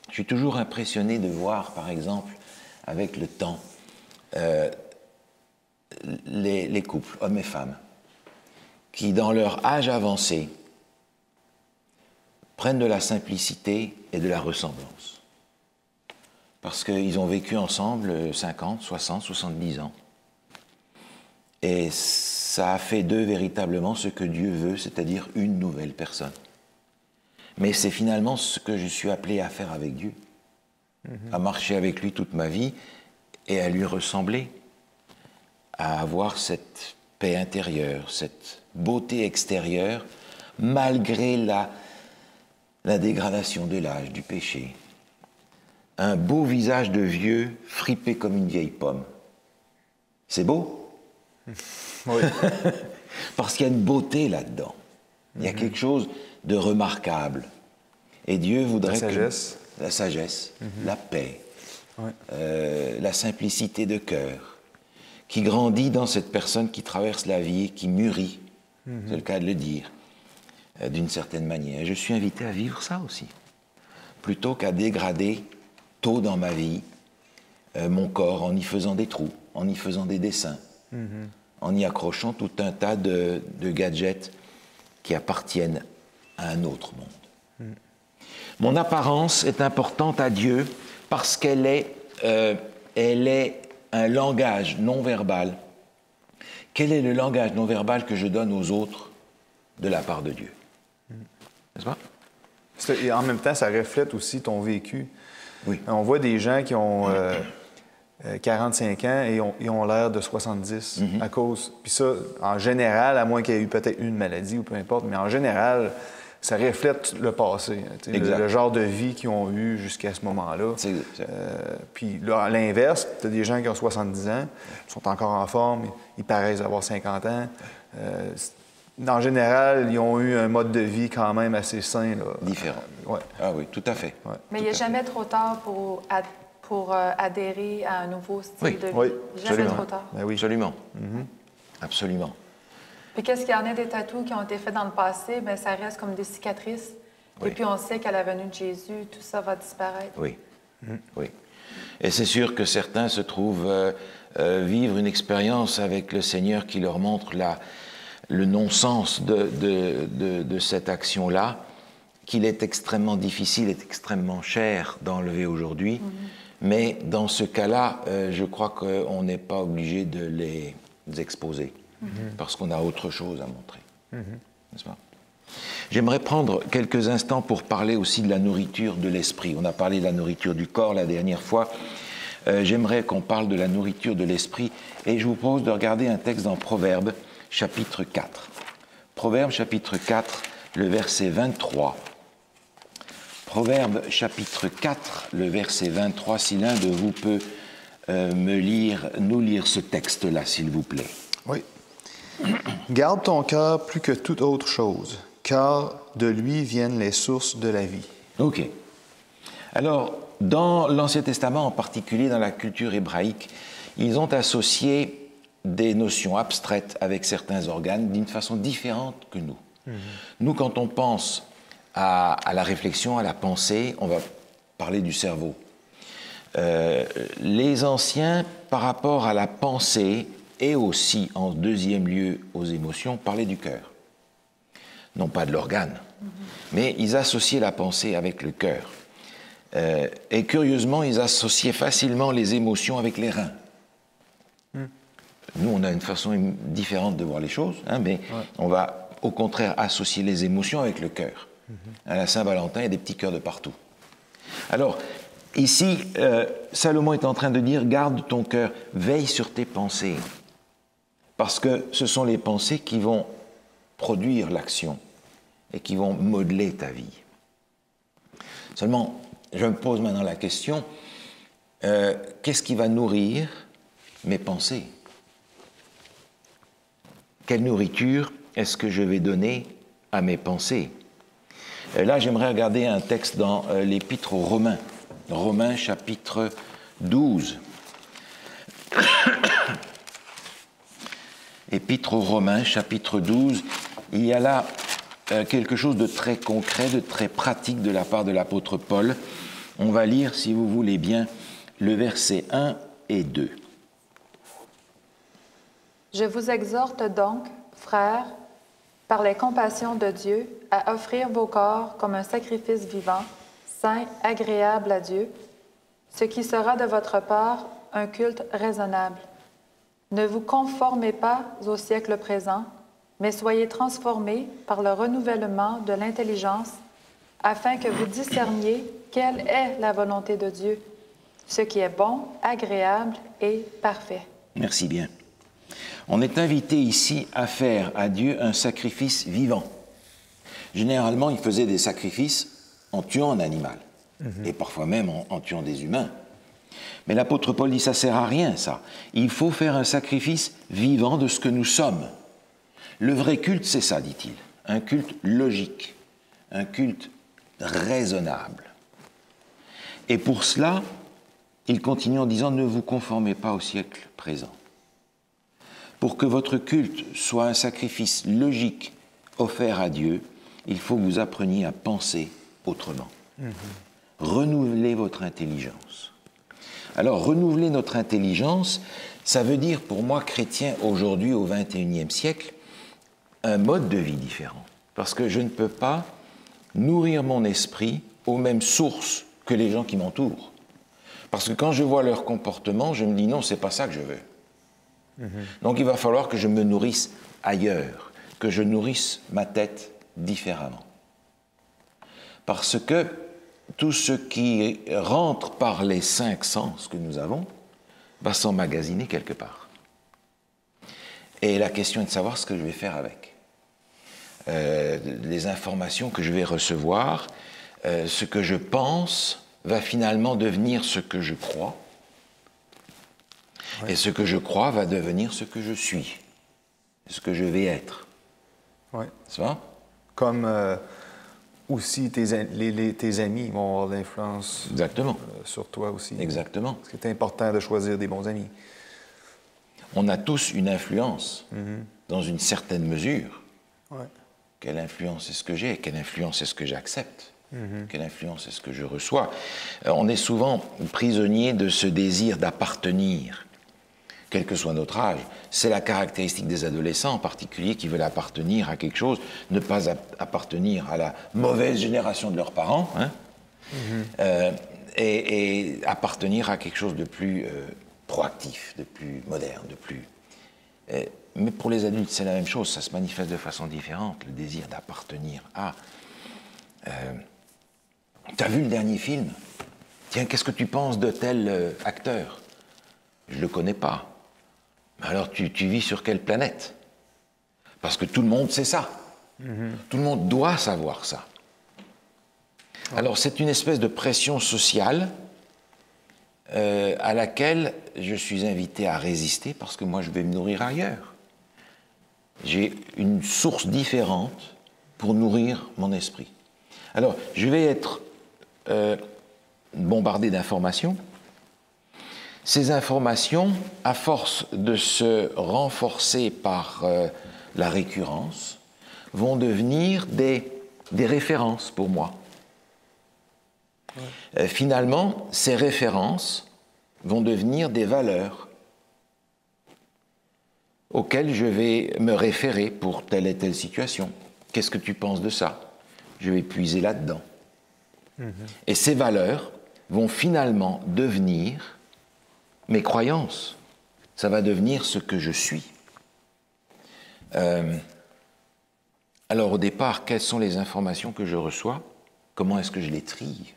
S1: je suis toujours impressionné de voir, par exemple, avec le temps, les couples, hommes et femmes, qui, dans leur âge avancé, prennent de la simplicité et de la ressemblance. Parce qu'ils ont vécu ensemble 50, 60, 70 ans. Et ça a fait d'eux véritablement ce que Dieu veut, c'est-à-dire une nouvelle personne. Mais c'est finalement ce que je suis appelé à faire avec Dieu, à marcher avec lui toute ma vie et à lui ressembler, à avoir cette paix intérieure, cette beauté extérieure, malgré la dégradation de l'âge, du péché. Un beau visage de vieux, fripé comme une vieille pomme. C'est beau?
S2: Oui.
S1: Parce qu'il y a une beauté là-dedans. Il y a quelque chose de remarquable. Et Dieu voudrait
S2: La sagesse.
S1: La sagesse, la paix, la simplicité de cœur, qui grandit dans cette personne qui traverse la vie et qui mûrit, c'est le cas de le dire, d'une certaine manière. Et je suis invité à vivre ça aussi, plutôt qu'à dégrader tôt dans ma vie mon corps en y faisant des trous, en y faisant des dessins, en y accrochant tout un tas de gadgets qui appartiennent à un autre monde. Mon apparence est importante à Dieu parce qu'elle est un langage non verbal. Quel est le langage non verbal que je donne aux autres de la part de Dieu? N'est-ce pas?
S2: Et en même temps, ça reflète aussi ton vécu.
S1: Oui.
S2: On voit des gens qui ont 45 ans et ils ont l'air de 70 à cause... Puis ça, en général, à moins qu'il y ait eu peut-être une maladie ou peu importe, mais en général, ça reflète le passé. Le genre de vie qu'ils ont eu jusqu'à ce moment-là. Puis là, à l'inverse, tu as des gens qui ont 70 ans, sont encore en forme, ils paraissent avoir 50 ans. En général, ils ont eu un mode de vie quand même assez sain. Là.
S1: Différent.
S2: Ouais.
S1: Ah oui, tout à fait.
S2: Ouais.
S3: Mais il n'est jamais trop tard pour adhérer à un nouveau style de vie.
S2: Oui,
S3: Jamais
S2: absolument.
S3: trop tard.
S2: Ben oui.
S1: Absolument. Absolument.
S3: Puis qu'est-ce qu'il y en a des tatous qui ont été faits dans le passé? Bien, ça reste comme des cicatrices.
S1: Oui.
S3: Et puis on sait qu'à la venue de Jésus, tout ça va disparaître.
S1: Oui. Oui. Et c'est sûr que certains se trouvent vivre une expérience avec le Seigneur qui leur montre le non-sens de cette action-là, qu'il est extrêmement difficile et extrêmement cher d'enlever aujourd'hui. Mais dans ce cas-là, je crois qu'on n'est pas obligé de les exposer, parce qu'on a autre chose à montrer. N'est-ce pas? J'aimerais prendre quelques instants pour parler aussi de la nourriture de l'esprit. On a parlé de la nourriture du corps la dernière fois. J'aimerais qu'on parle de la nourriture de l'esprit, et je vous propose de regarder un texte dans Proverbes, chapitre 4. Proverbes, chapitre 4, le verset 23. Proverbes, chapitre 4, le verset 23. Si l'un de vous peut nous lire ce texte-là, s'il vous plaît.
S2: Oui. Garde ton cœur plus que toute autre chose, car de lui viennent les sources de la vie.
S1: OK. Alors, dans l'Ancien Testament, en particulier dans la culture hébraïque, ils ont associé des notions abstraites avec certains organes d'une façon différente que nous. Nous, quand on pense à la réflexion, à la pensée, on va parler du cerveau. Les anciens, par rapport à la pensée, et aussi, en deuxième lieu, aux émotions, parlaient du cœur. Non pas de l'organe, mais ils associaient la pensée avec le cœur. Et curieusement, ils associaient facilement les émotions avec les reins. Nous, on a une façon différente de voir les choses, hein, mais on va au contraire associer les émotions avec le cœur. À la Saint-Valentin, il y a des petits cœurs de partout. Alors, ici, Salomon est en train de dire, garde ton cœur, veille sur tes pensées, parce que ce sont les pensées qui vont produire l'action et qui vont modeler ta vie. Seulement, je me pose maintenant la question, qu'est-ce qui va nourrir mes pensées? Quelle nourriture est-ce que je vais donner à mes pensées? Là, j'aimerais regarder un texte dans l'Épître aux Romains, Romains chapitre 12. Épître aux Romains chapitre 12, il y a là quelque chose de très concret, de très pratique de la part de l'apôtre Paul. On va lire, si vous voulez bien, le verset 1 et 2.
S3: Je vous exhorte donc, frères, par les compassions de Dieu, à offrir vos corps comme un sacrifice vivant, saint, agréable à Dieu, ce qui sera de votre part un culte raisonnable. Ne vous conformez pas au siècle présent, mais soyez transformés par le renouvellement de l'intelligence, afin que vous discerniez quelle est la volonté de Dieu, ce qui est bon, agréable et parfait.
S1: Merci bien. On est invité ici à faire à Dieu un sacrifice vivant. Généralement, il faisait des sacrifices en tuant un animal, et parfois même en tuant des humains. Mais l'apôtre Paul dit, ça ne sert à rien, ça. Il faut faire un sacrifice vivant de ce que nous sommes. Le vrai culte, c'est ça, dit-il. Un culte logique, un culte raisonnable. Et pour cela, il continue en disant, ne vous conformez pas au siècle présent. Pour que votre culte soit un sacrifice logique offert à Dieu, il faut que vous appreniez à penser autrement. Renouvelez votre intelligence. Alors, renouveler notre intelligence, ça veut dire pour moi, chrétien, aujourd'hui, au XXIe siècle, un mode de vie différent. Parce que je ne peux pas nourrir mon esprit aux mêmes sources que les gens qui m'entourent. Parce que quand je vois leur comportement, je me dis non, c'est pas ça que je veux. Donc il va falloir que je me nourrisse ailleurs, que je nourrisse ma tête différemment. Parce que tout ce qui rentre par les 5 sens que nous avons va s'emmagasiner quelque part. Et la question est de savoir ce que je vais faire avec. Les informations que je vais recevoir, ce que je pense, va finalement devenir ce que je crois. Ouais. Et ce que je crois va devenir ce que je suis, ce que je vais être.
S2: Oui.
S1: C'est ça?
S2: Comme aussi tes amis vont avoir de l'influence sur toi aussi.
S1: Exactement.
S2: Parce que c'est important de choisir des bons amis.
S1: On a tous une influence, dans une certaine mesure.
S2: Ouais.
S1: Quelle influence est-ce que j'ai? Quelle influence est-ce que j'accepte? Quelle influence est-ce que je reçois? On est souvent prisonnier de ce désir d'appartenir. quel que soit notre âge. C'est la caractéristique des adolescents en particulier qui veulent appartenir à quelque chose, ne pas appartenir à la mauvaise génération de leurs parents, hein, et appartenir à quelque chose de plus proactif, de plus moderne, de plus... mais pour les adultes, c'est la même chose, ça se manifeste de façon différente, le désir d'appartenir à... T'as vu le dernier film? Tiens, qu'est-ce que tu penses de tel acteur? Je ne le connais pas. Alors tu vis sur quelle planète? Parce que tout le monde sait ça. Tout le monde doit savoir ça. Alors c'est une espèce de pression sociale à laquelle je suis invité à résister parce que moi je vais me nourrir ailleurs. J'ai une source différente pour nourrir mon esprit. Alors je vais être bombardé d'informations. Ces informations, à force de se renforcer par la récurrence, vont devenir des références pour moi. Finalement, ces références vont devenir des valeurs auxquelles je vais me référer pour telle et telle situation. Qu'est-ce que tu penses de ça? Je vais puiser là-dedans. Et ces valeurs vont finalement devenir mes croyances. Ça va devenir ce que je suis. Alors au départ, quelles sont les informations que je reçois? Comment est-ce que je les trie?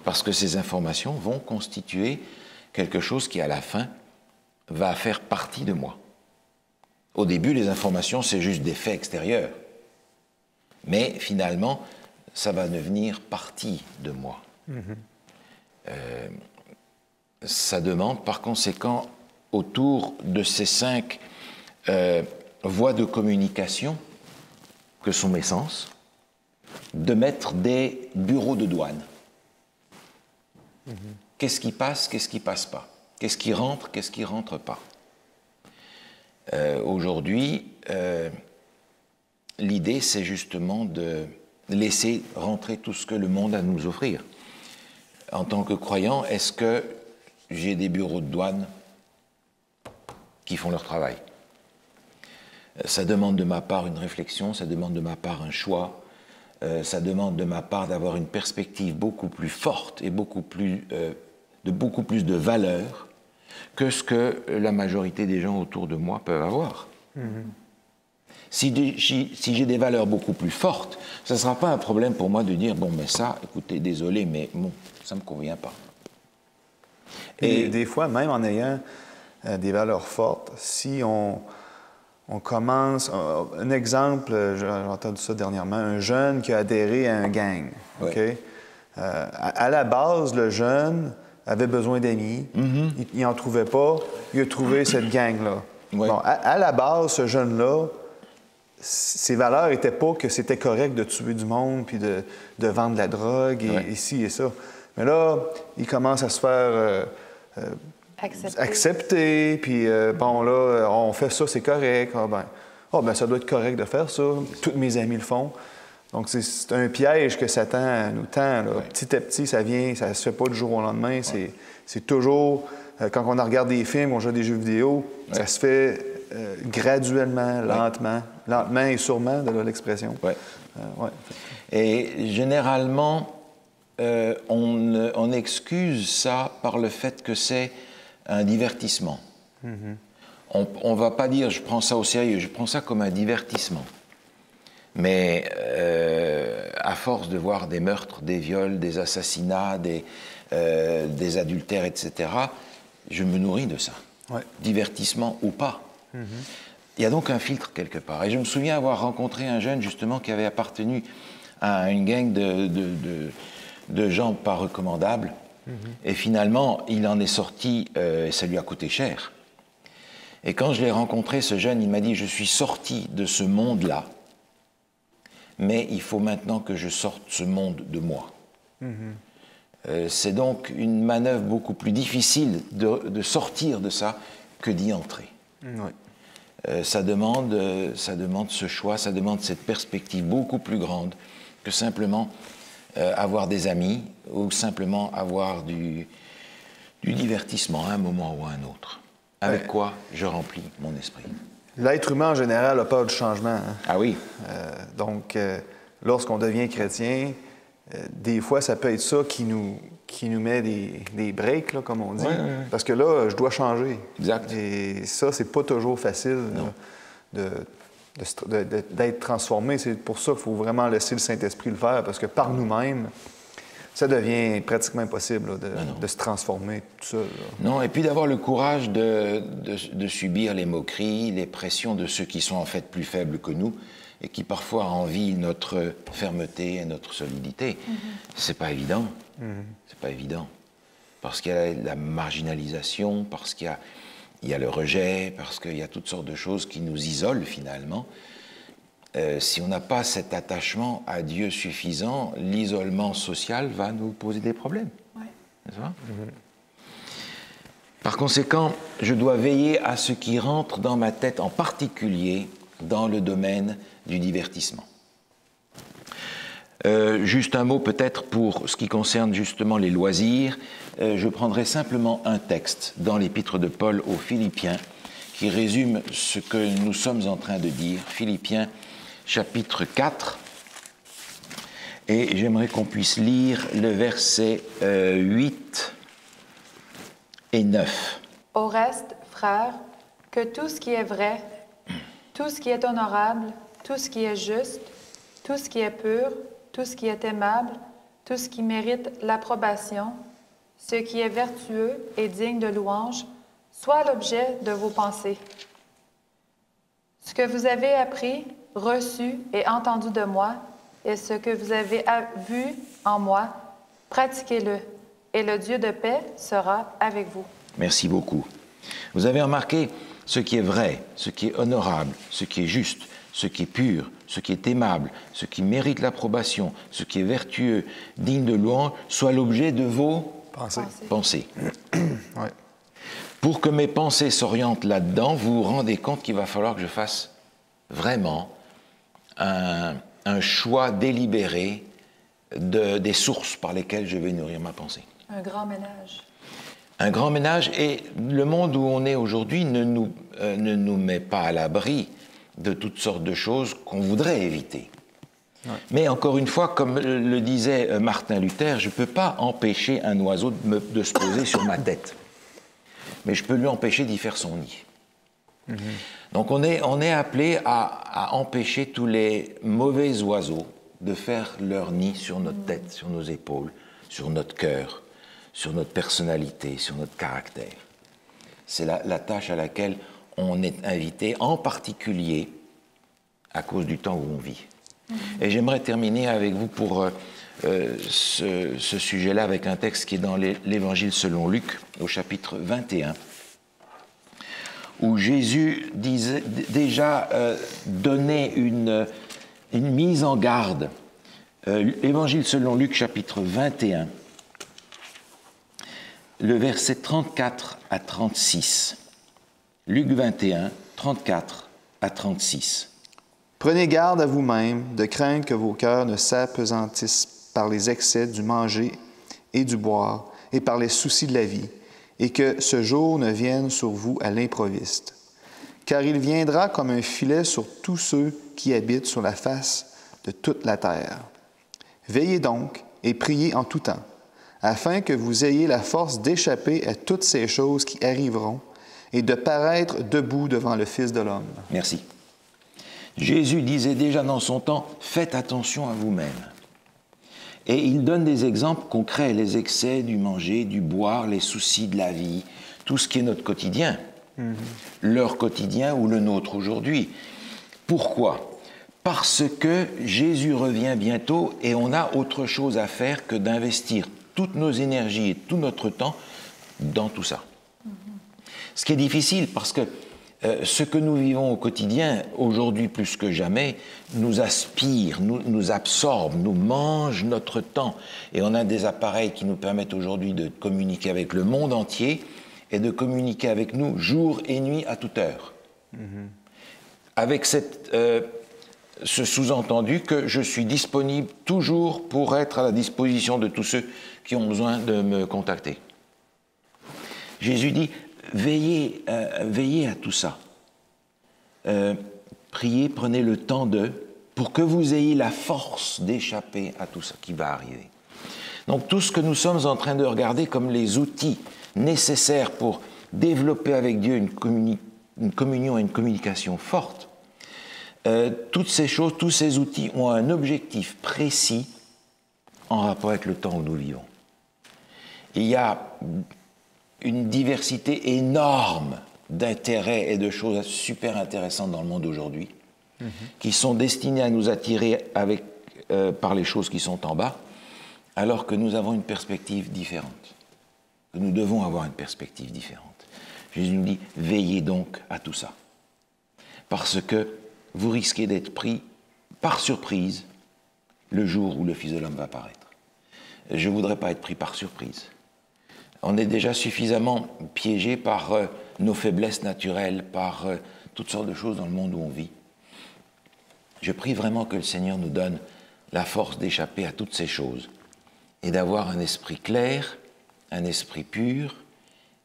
S1: Parce que ces informations vont constituer quelque chose qui, à la fin, va faire partie de moi. Au début, les informations, c'est juste des faits extérieurs. Mais finalement, ça va devenir partie de moi. Ça demande, par conséquent, autour de ces 5 voies de communication, que sont mes sens, de mettre des bureaux de douane. Qu'est-ce qui passe, qu'est-ce qui passe pas? Qu'est-ce qui rentre pas? Aujourd'hui, l'idée, c'est justement de laisser rentrer tout ce que le monde a à nous offrir. En tant que croyant, est-ce que j'ai des bureaux de douane qui font leur travail? Ça demande de ma part une réflexion, ça demande de ma part un choix, ça demande de ma part d'avoir une perspective beaucoup plus forte et beaucoup plus de valeur que ce que la majorité des gens autour de moi peuvent avoir. Si j'ai des valeurs beaucoup plus fortes, ça ne sera pas un problème pour moi de dire, bon, mais ça, écoutez, désolé, mais bon, ça ne me convient pas.
S2: Et des fois, même en ayant des valeurs fortes, si on commence... un exemple, j'ai entendu ça dernièrement, un jeune qui a adhéré à un gang.
S1: Ouais.
S2: Okay? À la base, le jeune avait besoin d'amis, il n'en trouvait pas, il a trouvé cette gang-là.
S1: Ouais.
S2: Bon, à la base, ce jeune-là, ses valeurs n'étaient pas que c'était correct de tuer du monde puis de vendre de la drogue et ci et ça. Mais là, il commence à se faire accepter puis bon, là, on fait ça, c'est correct. Ah ben, ça doit être correct de faire ça. Tous mes amis le font. Donc, c'est un piège que Satan nous tend. Là. Petit à petit, ça vient, ça ne se fait pas du jour au lendemain. C'est toujours, quand on regarde des films, on joue à des jeux vidéo, ça se fait graduellement, lentement et sûrement, de l'expression.
S1: Et généralement, on excuse ça par le fait que c'est un divertissement. On ne va pas dire « je prends ça au sérieux », je prends ça comme un divertissement. Mais à force de voir des meurtres, des viols, des assassinats, des adultères, etc., je me nourris de ça. Divertissement ou pas. Il y a donc un filtre quelque part. Et je me souviens avoir rencontré un jeune, justement, qui avait appartenu à une gang de gens pas recommandables. Et finalement, il en est sorti, et ça lui a coûté cher. Et quand je l'ai rencontré, ce jeune, il m'a dit « Je suis sorti de ce monde-là, mais il faut maintenant que je sorte ce monde de moi. C'est donc une manœuvre beaucoup plus difficile de sortir de ça que d'y entrer. Ça demande ce choix, ça demande cette perspective beaucoup plus grande que simplement avoir des amis ou simplement avoir du du divertissement à un moment ou à un autre. Avec quoi je remplis mon esprit.
S2: L'être humain, en général, a peur du changement. Hein?
S1: Ah oui.
S2: Donc, lorsqu'on devient chrétien, des fois, ça peut être ça qui nous met des breaks, là, comme on dit.
S1: Ouais.
S2: Parce que là, je dois changer.
S1: Exact.
S2: Et ça, c'est pas toujours facile d'être transformé. C'est pour ça qu'il faut vraiment laisser le Saint-Esprit le faire, parce que par nous-mêmes, ça devient pratiquement impossible là, de se transformer tout seul. Là.
S1: Non, et puis d'avoir le courage de subir les moqueries, les pressions de ceux qui sont en fait plus faibles que nous et qui parfois envient notre fermeté et notre solidité. C'est pas évident. C'est pas évident. Parce qu'il y a la marginalisation, parce qu'il y a le rejet, parce qu'il y a toutes sortes de choses qui nous isolent finalement. Si on n'a pas cet attachement à Dieu suffisant, l'isolement social va nous poser des problèmes.
S3: Ouais.
S1: N'est-ce pas? Par conséquent, je dois veiller à ce qui rentre dans ma tête, en particulier dans le domaine du divertissement. Juste un mot peut-être pour ce qui concerne justement les loisirs. Je prendrai simplement un texte dans l'épître de Paul aux Philippiens qui résume ce que nous sommes en train de dire. Philippiens chapitre 4, et j'aimerais qu'on puisse lire le verset 8 et 9.
S3: Au reste, frères, que tout ce qui est vrai, tout ce qui est honorable, tout ce qui est juste, tout ce qui est pur, tout ce qui est aimable, tout ce qui mérite l'approbation, ce qui est vertueux et digne de louange, soit l'objet de vos pensées. Ce que vous avez appris, reçu et entendu de moi, et ce que vous avez vu en moi, pratiquez-le, et le Dieu de paix sera avec vous.
S1: Merci beaucoup. Vous avez remarqué ce qui est vrai, ce qui est honorable, ce qui est juste, ce qui est pur, ce qui est aimable, ce qui mérite l'approbation, ce qui est vertueux, digne de louange, soit l'objet de vos pensées.
S2: Ouais.
S1: Pour que mes pensées s'orientent là-dedans, vous vous rendez compte qu'il va falloir que je fasse vraiment un choix délibéré des sources par lesquelles je vais nourrir ma pensée.
S3: Un grand ménage.
S1: Un grand ménage, et le monde où on est aujourd'hui ne nous met pas à l'abri de toutes sortes de choses qu'on voudrait éviter. Ouais. Mais encore une fois, comme le disait Martin Luther, je ne peux pas empêcher un oiseau de se poser sur ma tête. Mais je peux lui empêcher d'y faire son nid. Donc on est appelé à empêcher tous les mauvais oiseaux de faire leur nid sur notre tête, sur nos épaules, sur notre cœur, sur notre personnalité, sur notre caractère. C'est la tâche à laquelle on est invité, en particulier à cause du temps où on vit. Et j'aimerais terminer avec vous pour ce sujet-là avec un texte qui est dans l'Évangile selon Luc, au chapitre 21, où Jésus disait, déjà donnait une mise en garde. L'Évangile selon Luc, chapitre 21, le verset 34 à 36. Luc 21, 34 à 36.
S2: Prenez garde à vous-même de craindre que vos cœurs ne s'apesantissent par les excès du manger et du boire et par les soucis de la vie, et que ce jour ne vienne sur vous à l'improviste. Car il viendra comme un filet sur tous ceux qui habitent sur la face de toute la terre. Veillez donc et priez en tout temps, afin que vous ayez la force d'échapper à toutes ces choses qui arriveront et de paraître debout devant le Fils de l'homme.
S1: Merci. Jésus disait déjà dans son temps, faites attention à vous-même. Et il donne des exemples concrets, les excès du manger, du boire, les soucis de la vie, tout ce qui est notre quotidien, leur quotidien ou le nôtre aujourd'hui. Pourquoi ? Parce que Jésus revient bientôt et on a autre chose à faire que d'investir toutes nos énergies et tout notre temps dans tout ça. Ce qui est difficile parce que ce que nous vivons au quotidien, aujourd'hui plus que jamais, nous aspire, nous absorbe, nous mange notre temps. Et on a des appareils qui nous permettent aujourd'hui de communiquer avec le monde entier et de communiquer avec nous jour et nuit à toute heure. Avec ce sous-entendu que je suis disponible toujours pour être à la disposition de tous ceux qui ont besoin de me contacter. Jésus dit, veillez à tout ça. Priez, prenez le temps pour que vous ayez la force d'échapper à tout ça qui va arriver. Donc tout ce que nous sommes en train de regarder comme les outils nécessaires pour développer avec Dieu une communion et une communication forte, toutes ces choses, tous ces outils ont un objectif précis en rapport avec le temps où nous vivons. Il y a une diversité énorme d'intérêts et de choses super intéressantes dans le monde aujourd'hui, qui sont destinées à nous attirer par les choses qui sont en bas, alors que nous avons une perspective différente. Que nous devons avoir une perspective différente. Jésus nous dit, veillez donc à tout ça. Parce que vous risquez d'être pris par surprise le jour où le Fils de l'homme va apparaître. Je ne voudrais pas être pris par surprise. On est déjà suffisamment piégé par nos faiblesses naturelles, par toutes sortes de choses dans le monde où on vit. Je prie vraiment que le Seigneur nous donne la force d'échapper à toutes ces choses et d'avoir un esprit clair, un esprit pur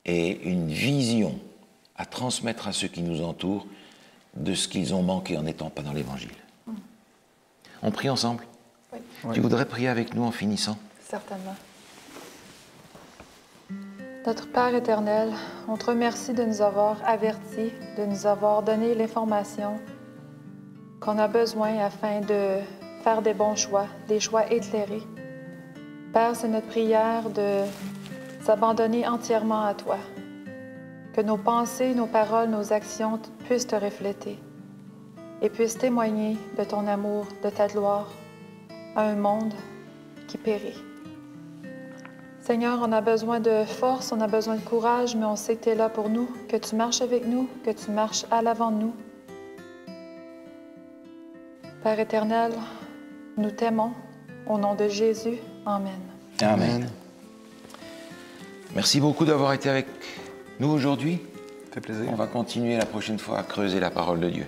S1: et une vision à transmettre à ceux qui nous entourent de ce qu'ils ont manqué en n'étant pas dans l'Évangile. On prie ensemble?
S3: Oui.
S1: Tu voudrais prier avec nous en finissant?
S3: Certainement. Notre Père éternel, on te remercie de nous avoir avertis, de nous avoir donné l'information qu'on a besoin afin de faire des bons choix, des choix éclairés. Père, c'est notre prière de s'abandonner entièrement à toi, que nos pensées, nos paroles, nos actions puissent te refléter et puissent témoigner de ton amour, de ta gloire à un monde qui périt. Seigneur, on a besoin de force, on a besoin de courage, mais on sait que tu es là pour nous, que tu marches avec nous, que tu marches à l'avant de nous. Père éternel, nous t'aimons. Au nom de Jésus, Amen.
S1: Amen. Merci beaucoup d'avoir été avec nous aujourd'hui.
S2: Ça fait plaisir.
S1: On va continuer la prochaine fois à creuser la parole de Dieu.